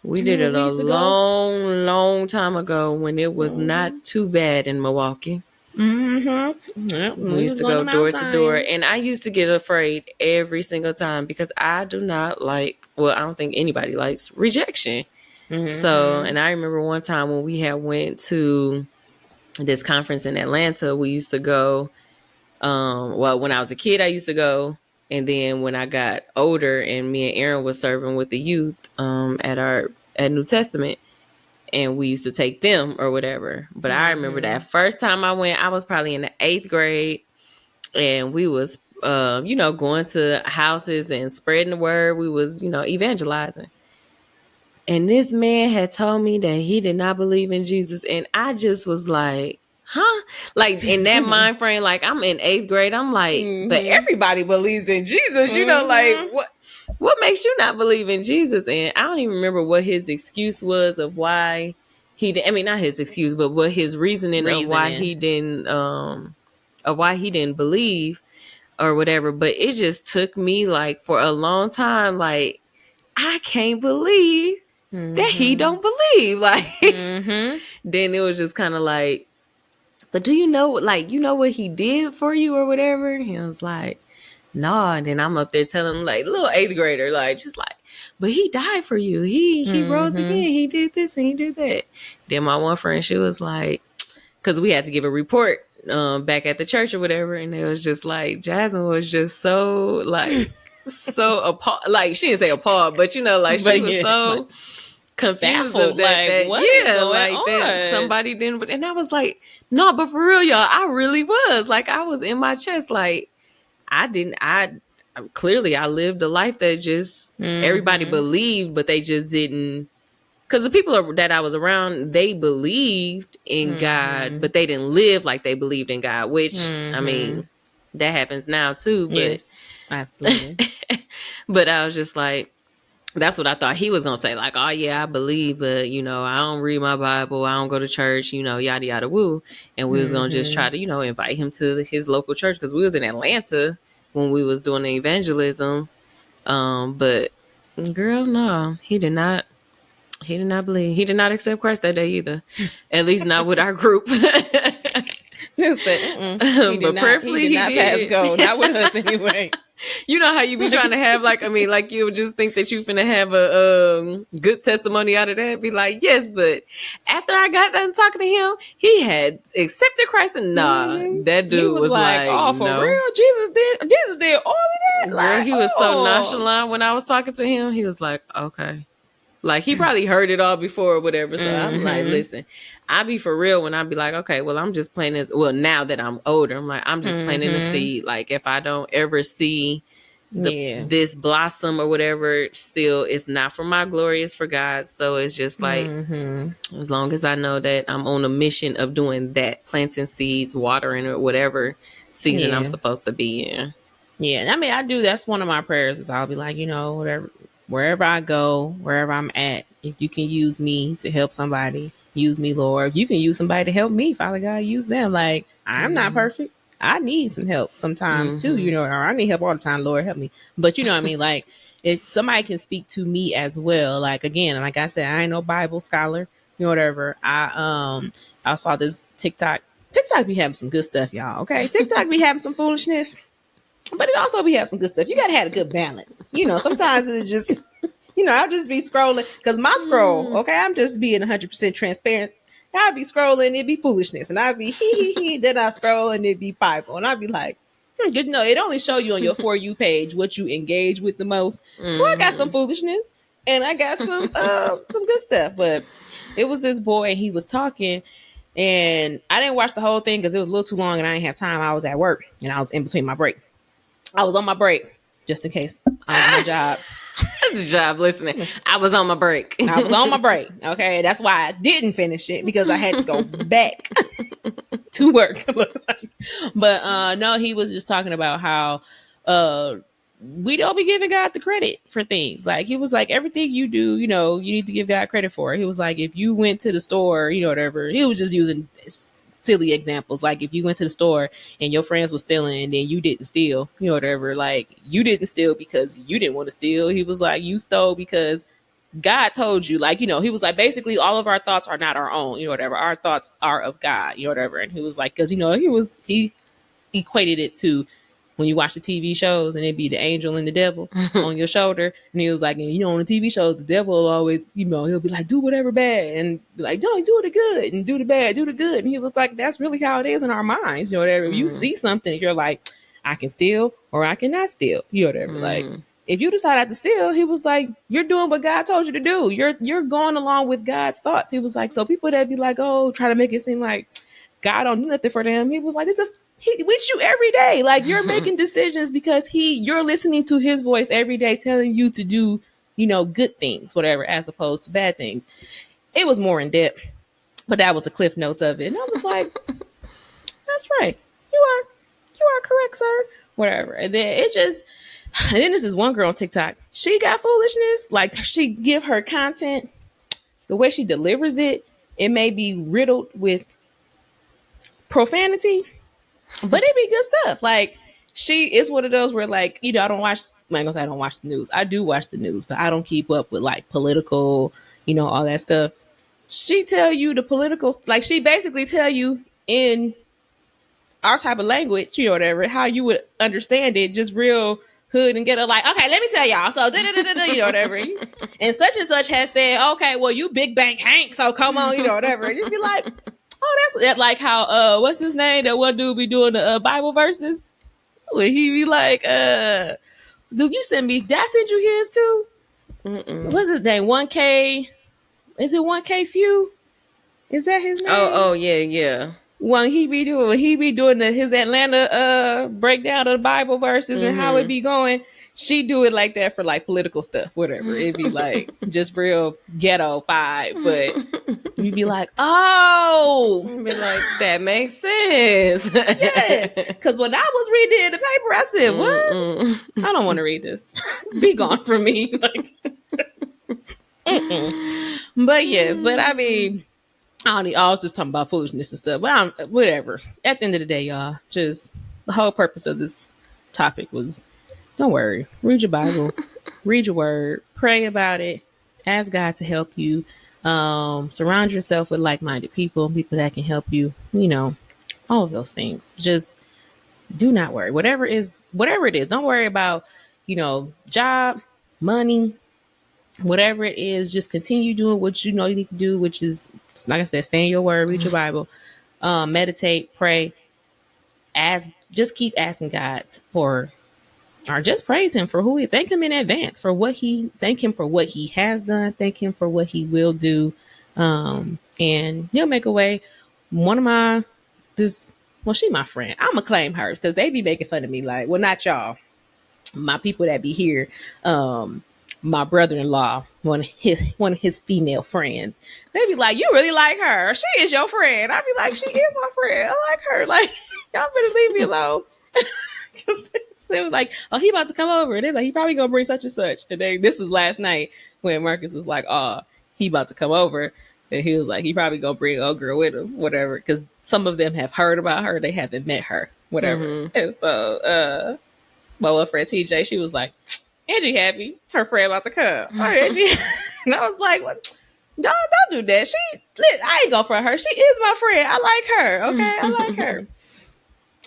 We did it a long time ago when it was not too bad in Milwaukee.
Yep,
we used to go door to door, and I used to get afraid every single time because I do not like, well, I don't think anybody likes rejection. So, and I remember one time when we had went to this conference in Atlanta, we used to go, well, when I was a kid, I used to go. And then when I got older and me and Aaron was serving with the youth at New Testament, and we used to take them or whatever. But I remember that first time I went, I was probably in the 8th grade, and we was, going to houses and spreading the word. We was, evangelizing. And this man had told me that he did not believe in Jesus. And I just was like, huh? Like in that mind frame, like I'm in 8th grade. I'm like, but everybody believes in Jesus, like what makes you not believe in Jesus? And I don't even remember what his excuse was of why he didn't, I mean, not his excuse, but what his reasoning of why he didn't believe or whatever. But it just took me like for a long time, like, I can't believe that he don't believe. Like, then it was just kind of like, but do you know, like, what he did for you or whatever? He was like, no. And then I'm up there telling him, like, little 8th grader, like, just like, but he died for you. He rose again. He did this and he did that. Then my one friend, she was like, because we had to give a report back at the church or whatever. And it was just like, Jasmine was just so, like, so appalled. Like, she didn't say appalled, but, like, she was so confused of that. That somebody didn't. And I was like, no, but for real, y'all, I really was. Like, I was in my chest. Like, I clearly I lived a life that just everybody believed, but they just didn't. Because the people that I was around, they believed in God, but they didn't live like they believed in God, which, I mean, that happens now too. But,
yes, absolutely.
But I was just like, that's what I thought he was going to say. Like, oh, yeah, I believe, but, I don't read my Bible. I don't go to church, yada, yada, woo. And we was going to just try to, invite him to his local church because we was in Atlanta when we was doing the evangelism. But, girl, no, he did not. He did not believe. He did not accept Christ that day either. At least not with our group.
But prayerfully he did not pass go. Not with us anyway.
You know how you be trying to have like you would just think that you finna have a good testimony out of that. Be like, yes, but after I got done talking to him, he had accepted Christ, and that dude was like, oh, for real, Jesus did all of that. Like, he was so nonchalant when I was talking to him. He was like, okay. Like, he probably heard it all before or whatever. So I'm like, listen, I be for real when I be like, okay, well, I'm just planting. Well, now that I'm older, I'm like, I'm just planting a seed. Like, if I don't ever see this blossom or whatever, still, it's not for my glory, it's for God. So it's just like, as long as I know that I'm on a mission of doing that, planting seeds, watering, or whatever season I'm supposed to be in.
Yeah, I mean, I do. That's one of my prayers is I'll be like, whatever. Wherever I go, wherever I'm at, if you can use me to help somebody, use me, Lord. If you can use somebody to help me, Father God, use them. Like, I'm not perfect. I need some help sometimes too, or I need help all the time. Lord, help me. But you know what I mean? Like, if somebody can speak to me as well, like, again, like I said, I ain't no Bible scholar, whatever. I saw this TikTok be having some good stuff, y'all. Okay. TikTok be having some foolishness. But it also be having some good stuff. You gotta have a good balance. Sometimes it's just, I'll just be scrolling because my scroll, okay, I'm just being 100% transparent. I'll be scrolling, it'd be foolishness, and I'll be hee. Then I scroll and it'd be Bible, and I'll be like, it only show you on your For You page what you engage with the most. So I got some foolishness and I got some good stuff. But it was this boy and he was talking. And I didn't watch the whole thing because it was a little too long and I didn't have time. I was at work and I was in between my break. I was on my break, just in case I'm on my job.
The job listening. I was on my break.
I was on my break. Okay. That's why I didn't finish it because I had to go back to work. But no, he was just talking about how we don't be giving God the credit for things. Like, he was like, everything you do, you know, you need to give God credit for. He was like, if you went to the store, you know, whatever. He was just using silly examples. Like, if you went to the store and your friends were stealing and then you didn't steal, you know, whatever. Like, you didn't steal because you didn't want to steal. He was like, you stole because God told you. Like, you know, he was like, basically all of our thoughts are not our own, you know, whatever. Our thoughts are of God, you know, whatever. And he was like, because, you know, he equated it to when you watch the TV shows and it'd be the angel and the devil on your shoulder. And he was like, and you know, on the TV shows, the devil will always, you know, he'll be like, do whatever bad, and be like, don't do the good, and do the bad, do the good. And he was like, that's really how it is in our minds. You know, whatever. If you see something, you're like, I can steal or I cannot steal. You know, whatever. Like, if you decide not to steal, he was like, you're doing what God told you to do. You're going along with God's thoughts. He was like, so people that be like, oh, try to make it seem like God don't do nothing for them. He was like, he with you every day. Like, you're making decisions because you're listening to his voice every day telling you to do, you know, good things, whatever, as opposed to bad things. It was more in depth, but that was the cliff notes of it. And I was like, that's right. You are correct, sir. Whatever. And then this is one girl on TikTok. She got foolishness. Like, she give her content, the way she delivers it, it may be riddled with profanity, but it be good stuff. Like, she is one of those where, like, you know, I'm not gonna say I don't watch the news. I do watch the news, but I don't keep up with like political, you know, all that stuff. She tell you the political, like, she basically tell you in our type of language, you know, whatever, how you would understand it, just real hood and ghetto. Like, okay, let me tell y'all. So, you know, whatever. And such has said, okay, well, you big bank Hank, so come on, you know, whatever. And you'd be like, oh, that's like how what's his name? That one dude be doing the Bible verses. When he be like, dude, you send me. Did I send you his too? What's his name? 1K. Is it 1K Few? Is that his name?
Oh yeah.
When he be doing his Atlanta breakdown of the Bible verses and how it be going. She do it like that for like political stuff, whatever. It'd be like just real ghetto vibe, but you'd be like, oh,
be like, that makes sense.
Yes, because when I was reading it in the paper, I said, what? I don't want to read this. Be gone from me. Like, but yes, but I mean, I was just talking about foolishness and stuff, but whatever. At the end of the day, y'all, just the whole purpose of this topic was, don't worry, read your Bible, read your word, pray about it, ask God to help you, surround yourself with like-minded people that can help you, you know, all of those things. Just do not worry. Whatever it is, don't worry about, you know, job, money, whatever it is. Just continue doing what you know you need to do, which is, like I said, stay in your word, read your Bible, meditate, pray, just keep asking God for, or just praise him for thank him in advance for thank him for what he has done, thank him for what he will do, and he'll make a way. She my friend. I'm gonna claim her because they be making fun of me. Like, well, not y'all, my people that be here. My brother-in-law, one of his female friends, they be like, you really like her? She is your friend. I be like, she is my friend. I like her. Like, y'all better leave me alone. They was like, oh, he about to come over. And they're like, he probably gonna bring such and such. And this was last night when Marcus was like, oh, he about to come over. And he was like, he probably gonna bring old girl with him, whatever. Because some of them have heard about her. They haven't met her, whatever. And so my one friend TJ, she was like, Angie happy. Her friend about to come. Oh, Angie. And I was like, what? Don't do that. I ain't go for her. She is my friend. I like her. Okay, I like her.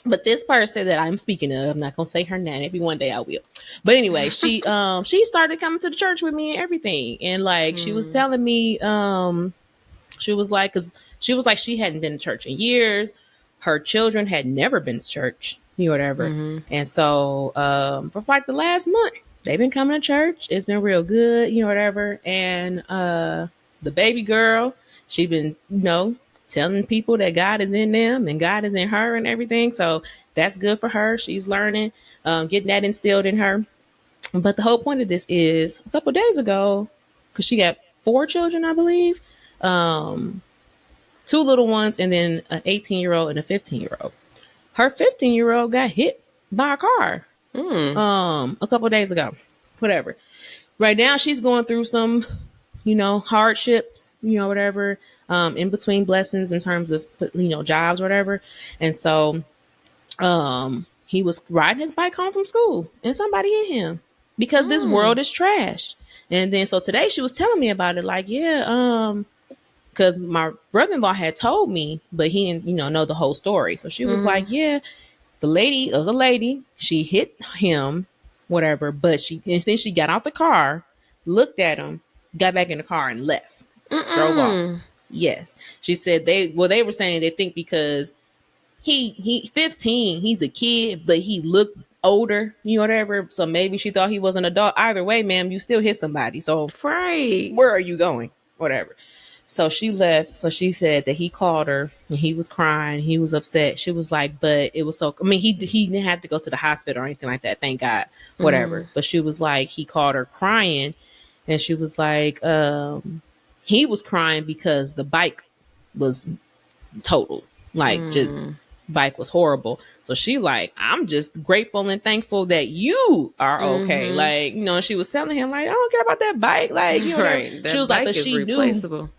But this person that I'm speaking of, I'm not gonna say her name. Maybe one day I will. But anyway, she started coming to the church with me and everything, and like she was telling me, she was like, she hadn't been to church in years. Her children had never been to church, you know, whatever. And so for like the last month, they've been coming to church. It's been real good, you know, whatever. And the baby girl, she been, you know, telling people that God is in them and God is in her and everything. So that's good for her. She's learning, getting that instilled in her. But the whole point of this is a couple of days ago, because she got 4 children, I believe, 2 little ones, and then an 18-year-old and a 15-year-old. Her 15-year-old got hit by a car.
Mm.
a couple days ago. Whatever. Right now she's going through some, hardships, whatever, in between blessings in terms of, jobs or whatever. And so he was riding his bike home from school and somebody hit him because this
Mm.
world is trash. And then so today she was telling me about it, like, yeah, because my brother-in-law had told me, but he didn't, know the whole story. So she was like,
Mm.
yeah, it was a lady, she hit him, whatever, but she got out the car, looked at him, got back in the car and left, drove off.
Mm.
Yes. She said they were saying they think because he 15, he's a kid, but he looked older, whatever. So maybe she thought he was an adult. Either way, ma'am, you still hit somebody. So
Right.
where are you going? Whatever. So she left. So she said that he called her and he was crying. He was upset. She was like, but it was so, I mean, he didn't have to go to the hospital or anything like that. Thank God. Whatever.
Mm.
But she was like, he called her crying and she was like, he was crying because the bike was total, like just
Mm.
bike was horrible. So she like, I'm just grateful and thankful that you are okay.
Mm-hmm.
Like, she was telling him like, I don't care about that bike. Like, whatever.
Right.
She
That
was like,
bike is replaceable.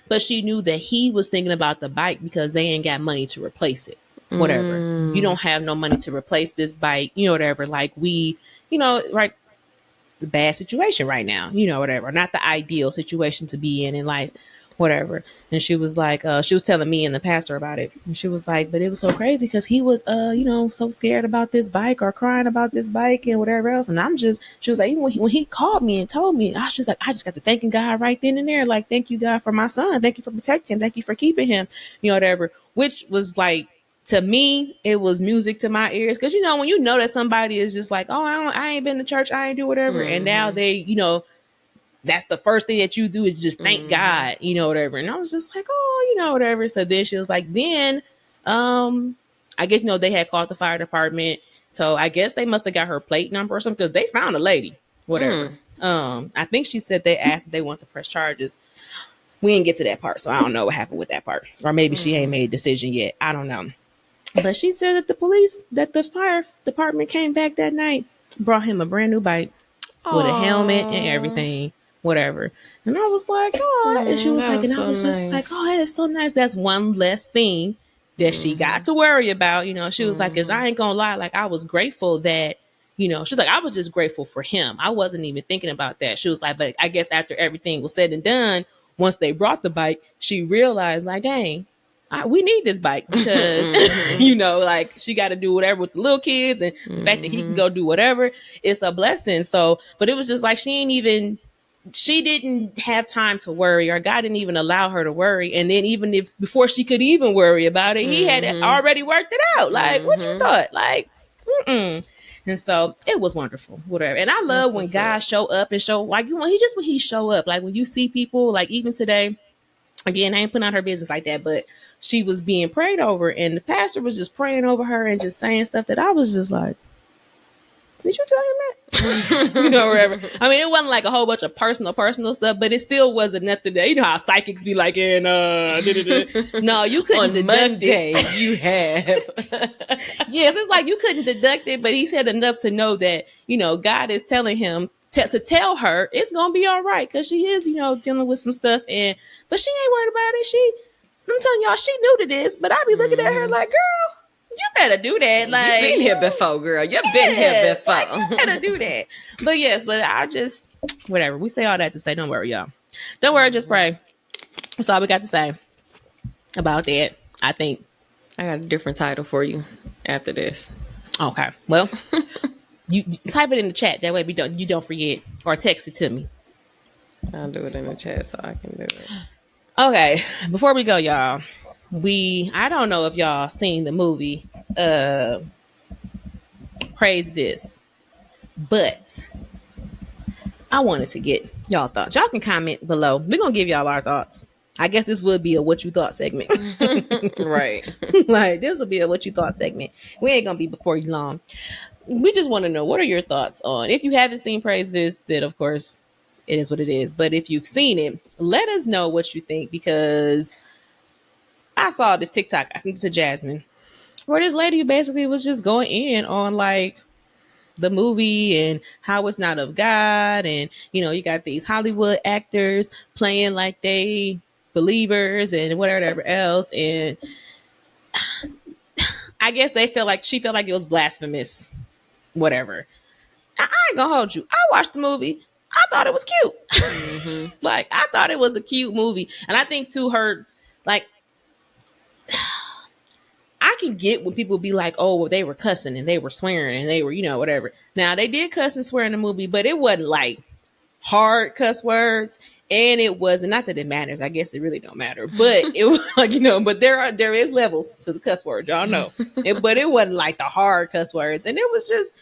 but she knew that he was thinking about the bike because they ain't got money to replace it. Whatever. You
Mm.
don't have no money to replace this bike, whatever. Like we, right, the bad situation right now, whatever. Not the ideal situation to be in life, whatever. And she was like, she was telling me and the pastor about it. And she was like, but it was so crazy because he was, so scared about this bike or crying about this bike and whatever else. And she was like, even when he called me and told me, I was just like, I just got to thanking God right then and there. Like, thank you, God, for my son. Thank you for protecting him. Thank you for keeping him, whatever. Which was like, to me, it was music to my ears because when that somebody is just like, oh, I ain't been to church, I ain't do whatever, and now
Mm-hmm.
they, that's the first thing that you do is just thank
Mm-hmm.
God, whatever. And I was just like, oh, whatever. So then she was like, then, I guess they had called the fire department, so I guess they must have got her plate number or something because they found a lady, whatever.
Mm.
I think she said they asked if they want to press charges. We didn't get to that part, so I don't know what happened with that part, or maybe she ain't
Mm.
made a decision yet. I don't know. But she said that the fire department came back that night, brought him a brand new bike with a helmet and
Aww.
everything, whatever. And I was like, oh, and she was
That
like,
was
and I
so
was just like,
nice.
oh, that is so nice. That's one less thing that she got
Mm-hmm.
to worry about. She was like, cause
Mm-hmm.
I ain't gonna lie, like I was grateful that, she's like, I was just grateful for him. I wasn't even thinking about that. She was like, but I guess after everything was said and done, once they brought the bike, she realized like, dang, we need this bike because
Mm-hmm.
like she got to do whatever with the little kids, and the fact that he can
Mm-hmm.
go do whatever, it's a blessing. So, but it was just like she didn't have time to worry, or God didn't even allow her to worry. And then even if before she could even worry about it, he had
Mm-hmm.
already worked it out. Like, what you
Mm-hmm.
thought? Like, mm-mm. And so it was wonderful, whatever. And I love
That's
when
what's
God
up.
show up and show like when he show up, like when you see people, like even today. Again, I ain't putting out her business like that, but she was being prayed over, and the pastor was just praying over her and just saying stuff that I was just like, did you tell him that? Whatever. I mean, it wasn't like a whole bunch of personal stuff, but it still wasn't nothing that, how psychics be like, and no, you couldn't
On
deduct
Monday,
it.
you have.
Yes, it's like you couldn't deduct it, but he said enough to know that, God is telling him to tell her it's gonna be all right because she is, dealing with some stuff, but she ain't worried about it. I'm telling y'all, she knew to this, but I be looking at her
Mm-hmm.
like, girl, you better do that.
You've
Like,
been here before, girl. You've been here
yes, like
before.
you better do that. But yes, but I just whatever. We say all that to say, don't worry, y'all. Don't worry, just pray. That's all we got to say about that. I think.
I got a different title for you after this.
Okay. Well, you type it in the chat. That way you don't forget, or text it to me.
I'll do it in the chat so I can do it.
Okay. Before we go, y'all, I don't know if y'all seen the movie Praise This, but I wanted to get y'all thoughts. Y'all can comment below. We're gonna give y'all our thoughts. I guess this would be a what you thought segment.
Right.
Like this will be a what you thought segment. We ain't gonna be before you long. We just want to know, what are your thoughts on, if you haven't seen Praise This, then of course it is what it is. But if you've seen it, let us know what you think, because I saw this TikTok, I think it's a Jasmine, where this lady basically was just going in on like the movie and how it's not of God. And, you got these Hollywood actors playing like they believers and whatever else. And I guess she felt like it was blasphemous, whatever. I ain't gonna hold you. I watched the movie. I thought it was cute.
Mm-hmm.
Like, I thought it was a cute movie. And I think to her, like, I can get when people be like, oh, well, they were cussing and they were swearing and they were, whatever. Now, they did cuss and swear in the movie, but it wasn't like hard cuss words. And it wasn't, not that it matters. I guess it really don't matter. But it was like, but there is levels to the cuss word. Y'all know. But it wasn't like the hard cuss words. And it was just,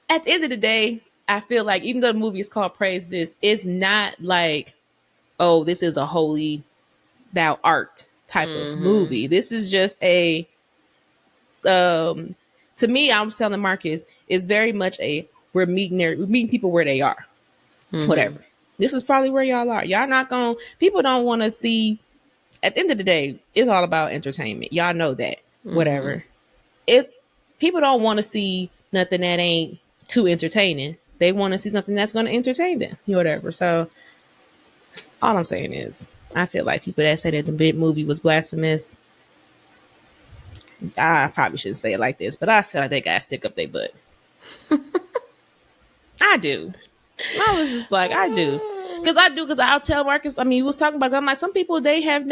at the end of the day, I feel like even though the movie is called Praise This, it's not like, oh, this is a holy thou art type of movie. This is just a to me, I was telling Marcus, is very much we're meeting people where they are. Whatever. This is probably where y'all are. Y'all not gonna, people don't want to see, at the end of the day, it's all about entertainment. Y'all know that. Whatever. It's, people don't want to see nothing that ain't too entertaining. They want to see something that's going to entertain them. Whatever. So all I'm saying is, I feel like people that say that the big movie was blasphemous, I probably shouldn't say it like this, but I feel like they got to stick up their butt. I do. I was just like, I do. Because I'll tell Marcus, I mean, he was talking about, I'm like, some people, they haven't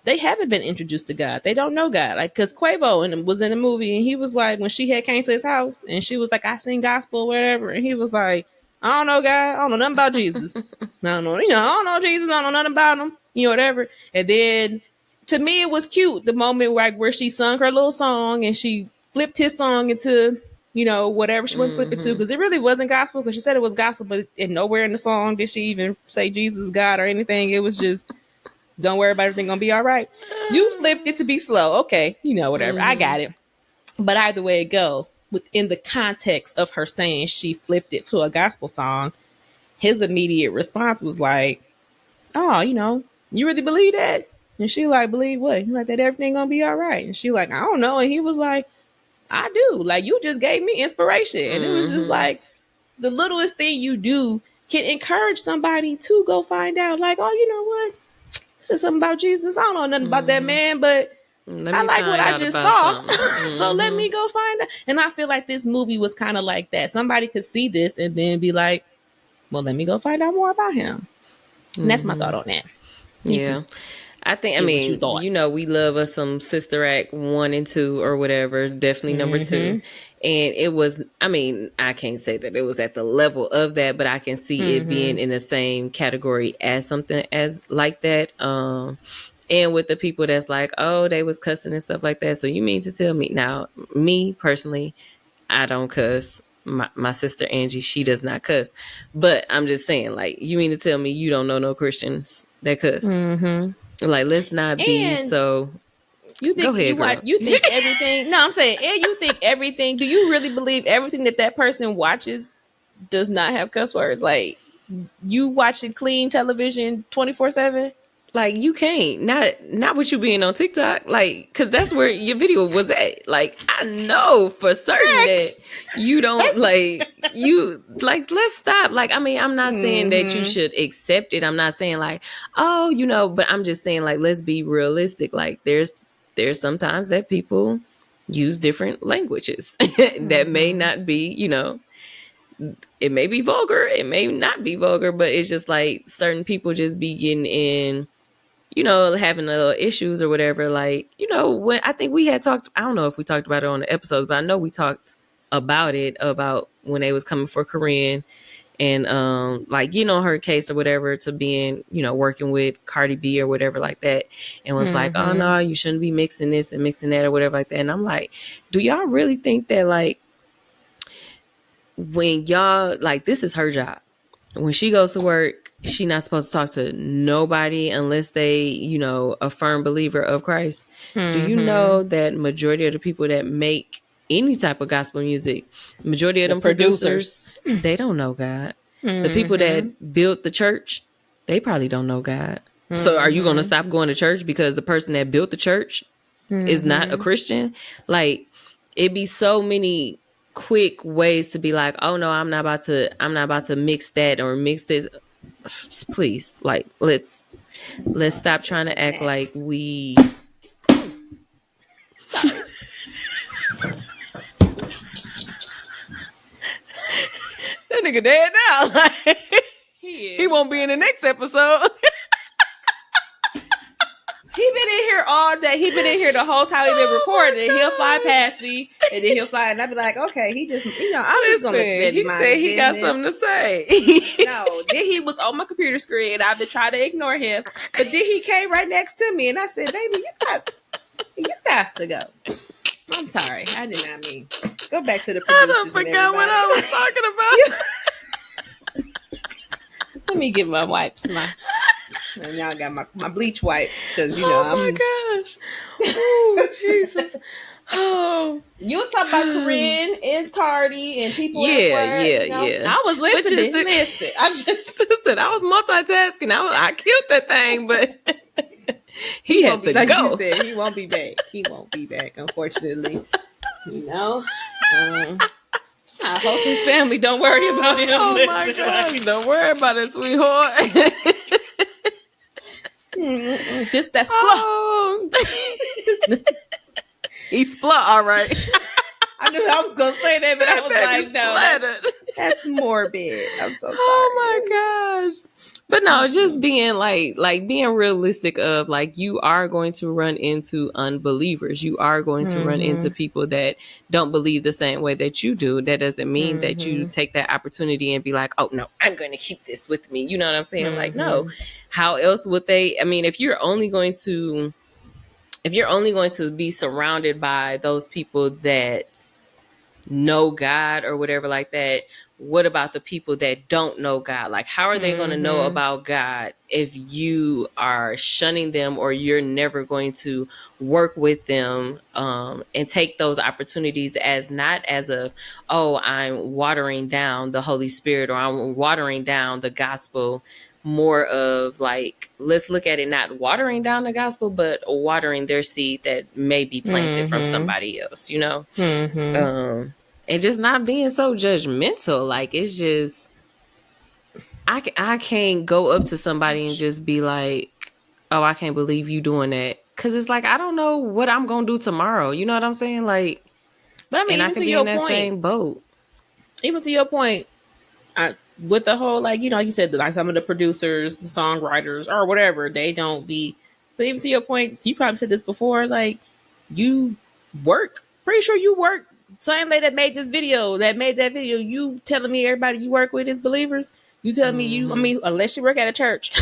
been introduced to God. They don't know God. Like, because Quavo was in the movie, and he was like, when she had came to his house, and she was like, I sing gospel, whatever. And he was like, I don't know God. I don't know nothing about Jesus. I don't know, I don't know Jesus. I don't know nothing about him. Whatever. And then, to me, it was cute, the moment where she sung her little song, and she flipped his song into, whatever she wanted to flip it to, because it really wasn't gospel, because she said it was gospel, but nowhere in the song did she even say Jesus, God, or anything. It was just, don't worry about everything, gonna be all right. You flipped it to be slow. Okay, whatever. I got it. But either way it go, within the context of her saying she flipped it to a gospel song, his immediate response was like, oh, you really believe that? And she like, believe what? He like, that everything gonna be all right. And she like, I don't know. And he was like, I do. Like, you just gave me inspiration. And it was just like, the littlest thing you do can encourage somebody to go find out, like, oh, you know what? This is something about Jesus. I don't know nothing about that man, but I like what I just saw. So let me go find out. And I feel like this movie was kind of like that. Somebody could see this and then be like, well, let me go find out more about him. And that's my thought on that.
Yeah. I think, I mean, we love us some Sister Act 1 and 2 or whatever. Definitely number 2. And it was, I mean, I can't say that it was at the level of that, but I can see it being in the same category as something as like that. And with the people that's like, oh, they was cussing and stuff like that. So you mean to tell me, now, me personally, I don't cuss. My sister Angie, she does not cuss. But I'm just saying, like, you mean to tell me you don't know no Christians that cuss? Like, let's not be so.
You think, go ahead, you think everything? No, I'm saying, and you think everything. Do you really believe everything that person watches does not have cuss words? Like, you watching clean television 24/7?
Like, you can't. Not with you being on TikTok. Like, because that's where your video was at. Like, I know for certain that you don't, let's stop. Like, I mean, I'm not saying that you should accept it. I'm not saying like, oh, but I'm just saying, like, let's be realistic. Like, there's sometimes that people use different languages that may not be, it may be vulgar. It may not be vulgar, but it's just like certain people just be getting in, having issues or whatever. Like, when I think we had talked, I don't know if we talked about it on the episodes, but I know we talked about it, about when they was coming for Corinne and, her case or whatever, to being, working with Cardi B or whatever like that. And was like, oh no, you shouldn't be mixing this and mixing that or whatever like that. And I'm like, do y'all really think that, like, when y'all, like, this is her job. When she goes to work, she's not supposed to talk to nobody unless they, a firm believer of Christ. Do you know that majority of the people that make any type of gospel music, majority of them producers, they don't know God. The people that built the church, they probably don't know God. So are you going to stop going to church because the person that built the church is not a Christian? Like, it'd be so many quick ways to be like, oh no, I'm not about to mix that or mix this. Please, like, let's stop trying to act like we.
Sorry.
That nigga dead now. Like, he won't be in the next episode.
He been in here all day. He been in here the whole time he been recording. He'll fly past me, and then he'll fly, and I'll be like, okay, he just, I'm just gonna let
he said he got something to say.
No, then he was on my computer screen, and I've been trying to ignore him, but then he came right next to me, and I said, baby, you got to go. I'm sorry, I did not mean. Go back to the producers.
I don't forgot what I was talking about.
Let me get my wipes, and now I got my bleach wipes because
oh my gosh, oh Jesus, oh,
you was talking about Corinne and Cardi and people.
Yeah.
I was listening. Listen, I'm just
listen. I was multitasking. I killed that thing, but he had to go.
You said, he won't be back. He won't be back, unfortunately. I hope his family don't worry about him.
Oh my gosh, don't worry about it, sweetheart.
That's
oh. He's splut, all right.
I knew I was gonna say that, but I was like, no, that's morbid. I'm so sorry.
Oh my gosh. But no, just being like being realistic of like, you are going to run into unbelievers. You are going to run into people that don't believe the same way that you do. That doesn't mean that you take that opportunity and be like, oh no, I'm going to keep this with me. You know what I'm saying? Like, no, how else would they? I mean, if you're only going to be surrounded by those people that know God or whatever like that, what about the people that don't know God? Like, how are they going to know about God if you are shunning them, or you're never going to work with them and take those opportunities as not as a, oh, I'm watering down the Holy Spirit, or I'm watering down the gospel, more of like, let's look at it not watering down the gospel, but watering their seed that may be planted from somebody else, you know? And just not being so judgmental. Like, it's just, I can't go up to somebody and just be like, oh, I can't believe you doing that. Cause it's like, I don't know what I'm going to do tomorrow. You know what I'm saying? Like,
but I mean,
and I can be in that same boat.
Even to your point, with the whole, like, you know, you said that like some of the producers, the songwriters or whatever, they don't be, but even to your point, you probably said this before, like, you work, pretty sure you work. Same lady that made that video, you telling me everybody you work with is believers? You telling me I mean, unless you work at a church.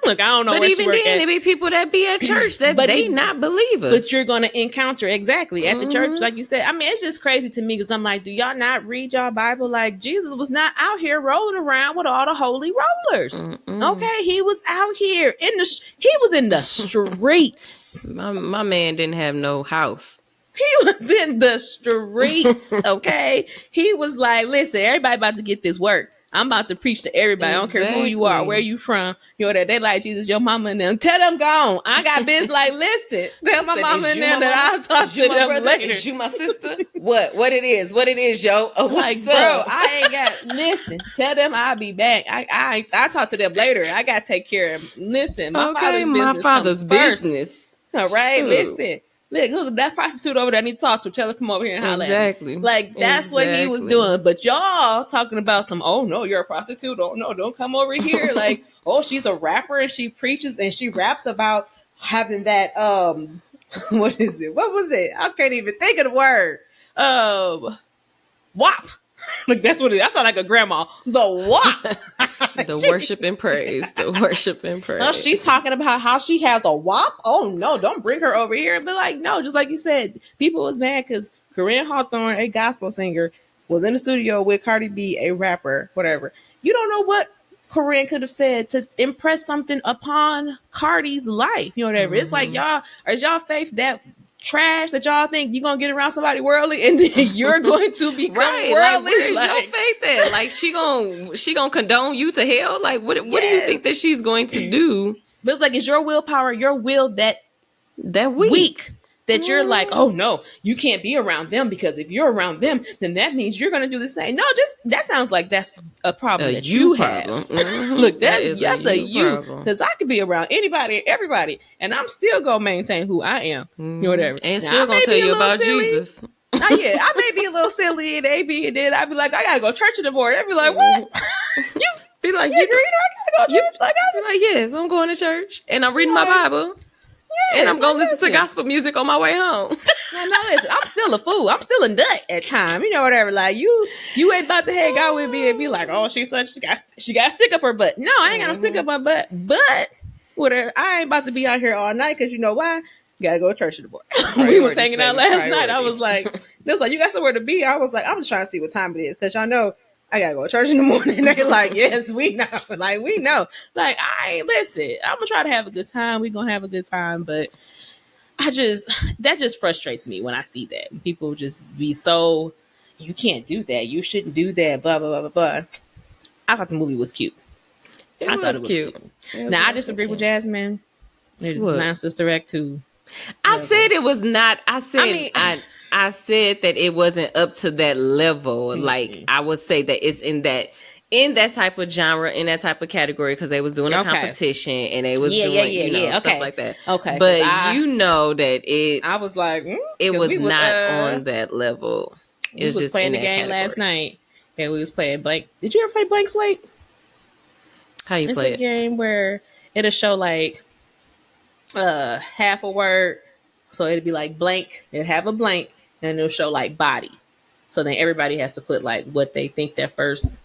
Look, I don't know.
But even then, it be people that be at church that they not believers.
But you're going to encounter exactly at the church, like you said. I mean, it's just crazy to me because I'm like, do y'all not read y'all Bible? Like, Jesus was not out here rolling around with all the holy rollers. Okay, he was out here he was in the streets.
My man didn't have no house.
He was in the streets, okay? He was like, listen, everybody about to get this work. I'm about to preach to everybody. Exactly. I don't care who you are, where you from. You know that they like Jesus, your mama and them. Tell them gone. I got business. Like, listen, tell my mama and them that I'll talk to them brother? Later.
Is you my sister? What it is, yo? Oh,
like, bro, I ain't got. Listen, tell them I'll be back. I talk to them later. I got to take care of them. Listen, my father's business. All right, listen. Look, that prostitute over there, I need to talk to her. Tell her come over here and holler at me. Like, that's what he was doing. But y'all talking about some, oh, no, you're a prostitute. Oh, no, don't come over here. Like, oh, she's a rapper and she preaches and she raps about having that, what is it? What was it? I can't even think of the word. WAP. Like, that's what it is. That's not like a grandma. The WAP.
The worship and praise. The worship and praise.
Oh, she's talking about how she has a WAP. Oh, no, don't bring her over here. But like, no, just like you said, people was mad because Corinne Hawthorne, a gospel singer, was in the studio with Cardi B, a rapper, whatever. You don't know what Corinne could have said to impress something upon Cardi's life. You know, whatever. It's like, y'all, is y'all faith that trash that y'all think you're gonna get around somebody worldly and then you're going to become worldly?
Like, where's your faith at? Like, she gonna condone you to hell? Like, what do you think that she's going to do?
But it's like, is your willpower, your will that weak? that you're like, oh no, you can't be around them because if you're around them, then that means you're gonna do the same. No, just that sounds like that's a problem that you
problem.
have. Look,
That
that's
is
a you
problem.
because I could be around anybody, everybody, and I'm still gonna maintain who I am. Whatever,
And
now,
still
I
gonna
may
tell
be a
you
little
about
silly.
Jesus.
Yeah, I may be a little silly and AB, and then I'd be like, I gotta go to church in the morning. I'd be like, what? You
Be like,
you agree? I gotta go to church. Like,
be like, yes, I'm going to church and I'm reading my
Like,
Bible. And I'm gonna listen to gospel music on my way home.
No, listen, I'm still a fool. I'm still a nut at time. You know, whatever. Like you ain't about to hang out with me and be like, oh, she got a stick up her butt. No, I ain't got no stick up my butt. But whatever, I ain't about to be out here all night because you know why? Gotta go to church in the morning. We was hanging out last night. I was like, they was like, you got somewhere to be. I was like, I'm just trying to see what time it is because y'all know I gotta go to church in the morning. They like, yes, we know. Like, we know. Like, listen, I'm gonna try to have a good time. We gonna have a good time, but that just frustrates me when I see that. People just be so, you can't do that. You shouldn't do that. Blah, blah, blah, blah, blah. I thought the movie was cute. I thought it was cute. Now, I disagree with Jasmine. It is not Sister Act 2.
I said it was not. I said that it wasn't up to that level. Mm-hmm. Like, I would say that it's in that type of genre, in that type of category, because they was doing a competition and they was doing stuff like that. Okay, but you know that I was like, it was not on that level. It was just playing the game last night, and we was playing Blank. Did you ever play Blank Slate? How you play it?
It's a game where it'll show like half a word, so it'd be like blank. It'd have a blank, and it'll show like body. So then everybody has to put like what they think their first.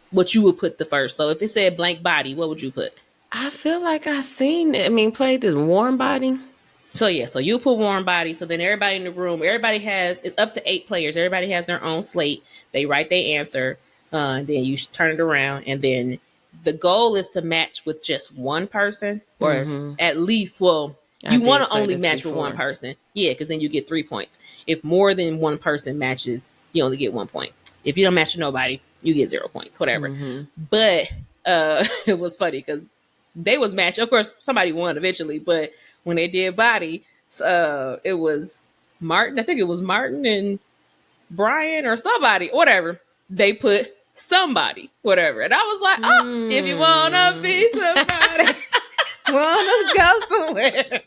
What you would put the first. So if it said blank body, what would you put?
I feel like I seen it. Played this warm body.
So yeah, so you put warm body. So then everybody in the room, it's up to 8 players. Everybody has their own slate. They write their answer. And then you turn it around. And then the goal is to match with just one person. Or at least, you want to only match with one person. Yeah, because then you get 3 points. If more than one person matches, you only get 1 point. If you don't match with nobody, you get 0 points, whatever. But it was funny because they was matched. Of course, somebody won eventually, but when they did body, it was Martin. I think it was Martin and Brian or somebody, whatever. They put somebody, whatever. And I was like, oh, if you want to be somebody, want to go somewhere.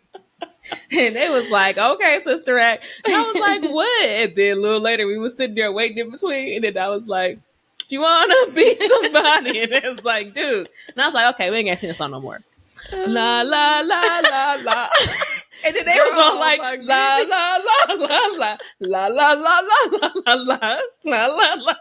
And they was like, okay, Sister Act. And I was like, what? And then a little later, we was sitting there waiting in between. And then I was like, you want to be somebody? And it was like, dude. And I was like, okay, we ain't gonna sing this song no more. La, la, la, la, la. And then they was all like, la, la, la, la, la, la, la, la, la, la, la, la, la, la.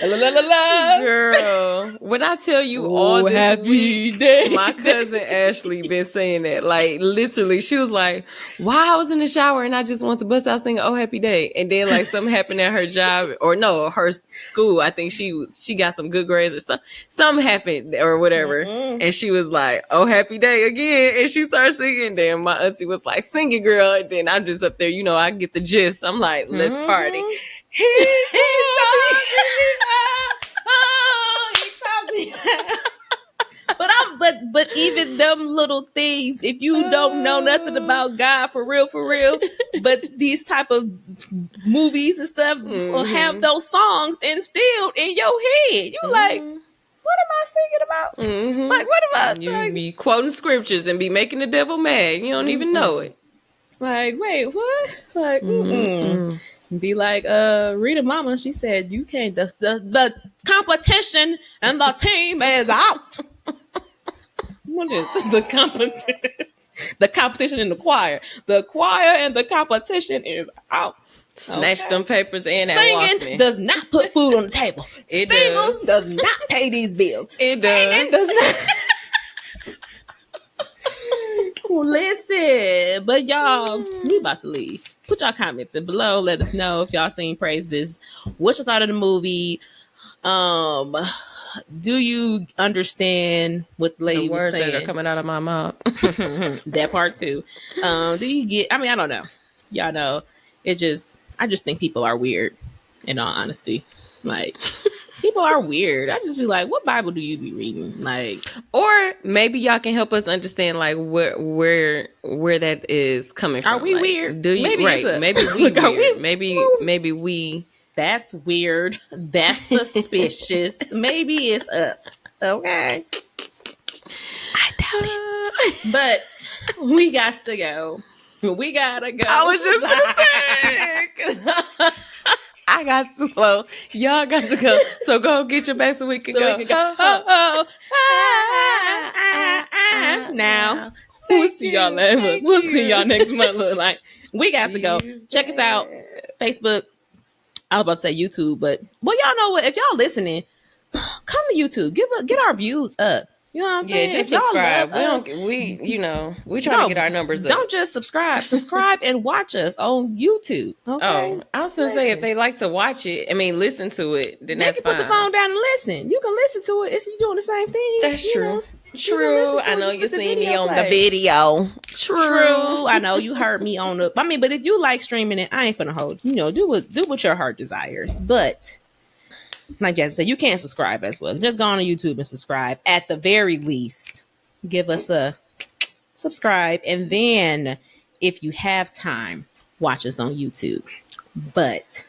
La, la, la, la.
Girl, when I tell you all this
happy
week,
day.
my cousin Ashley been saying that. Like, literally, she was like, "Why I was in the shower and I just want to bust out singing Oh Happy Day." And then like something happened at her job, or no, her school. I think she got some good grades or something. Something happened or whatever, and she was like, "Oh Happy Day" again, and she started singing. Then my auntie was like, "Sing it, girl." And then I'm just up there, I get the gist. I'm like, "Let's party."
But even them little things, if you don't know nothing about God for real, but these type of movies and stuff will have those songs instilled in your head. You like, what am I singing about? Like, what about
you be quoting scriptures and be making the devil mad? You don't even know it.
Like, wait, what? Like, be like, Rita Mama, she said, you can't, the competition and the team is out. What is the competition? The competition in the choir. The choir and the competition is out.
Snatch them papers and
Singing does not put food on the table. Singles does not pay these bills.
It does
not. Listen, but y'all, we about to leave. Put y'all comments in below. Let us know if y'all seen Praise This. What you thought of the movie? Do you understand what the lady was saying?
The words that are coming out of my mouth.
That part too. Do you get? I don't know. Y'all know. I just think people are weird. In all honesty, like People are weird. I just be like, what Bible do you be reading? Like,
Or maybe y'all can help us understand like where that is coming from.
are we
like,
weird?
Do you
Maybe
right?
it's us.
Maybe we
Look, are
weird.
we-
Maybe we.
That's weird. That's suspicious. Maybe it's us. Okay. I doubt it. But we got to go. We gotta go.
I was just gonna say. I got to flow. Y'all got to go. So go get your bag so we can go.
We can go. Now, we'll see y'all later. We'll see y'all next month. Look like we got to go. Check us out. Facebook. I was about to say YouTube, but well, y'all know what? If y'all listening, come to YouTube. Get our views up. You know what I'm saying?
Yeah, just
If y'all
subscribe.
love us,
We trying to get our numbers up.
Don't just subscribe. Subscribe and watch us on YouTube. Okay.
Oh, I was gonna say if they like to watch it, listen to it, then
They
that's
can
fine.
put the phone down and listen. You can listen to it. It's you doing the same thing.
That's
you
true.
know.
True.
listen to
I
it,
know
just
you
let the
seen me
video
on the
play.
video.
True. I know you heard me on the. But if you like streaming it, I ain't finna hold. Do what your heart desires. But like Jasmine said, you can subscribe as well. Just go on to YouTube and subscribe. At the very least, give us a subscribe, and then if you have time, watch us on YouTube. But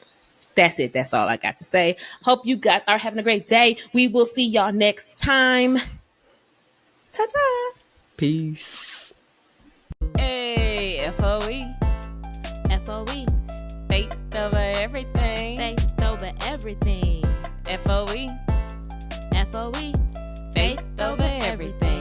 that's it. That's all I got to say. Hope you guys are having a great day. We will see y'all next time. Ta-ta.
Peace. Hey, FOE.
FOE.
Faith over everything.
Faith over everything.
FOE.
FOE.
Faith over everything.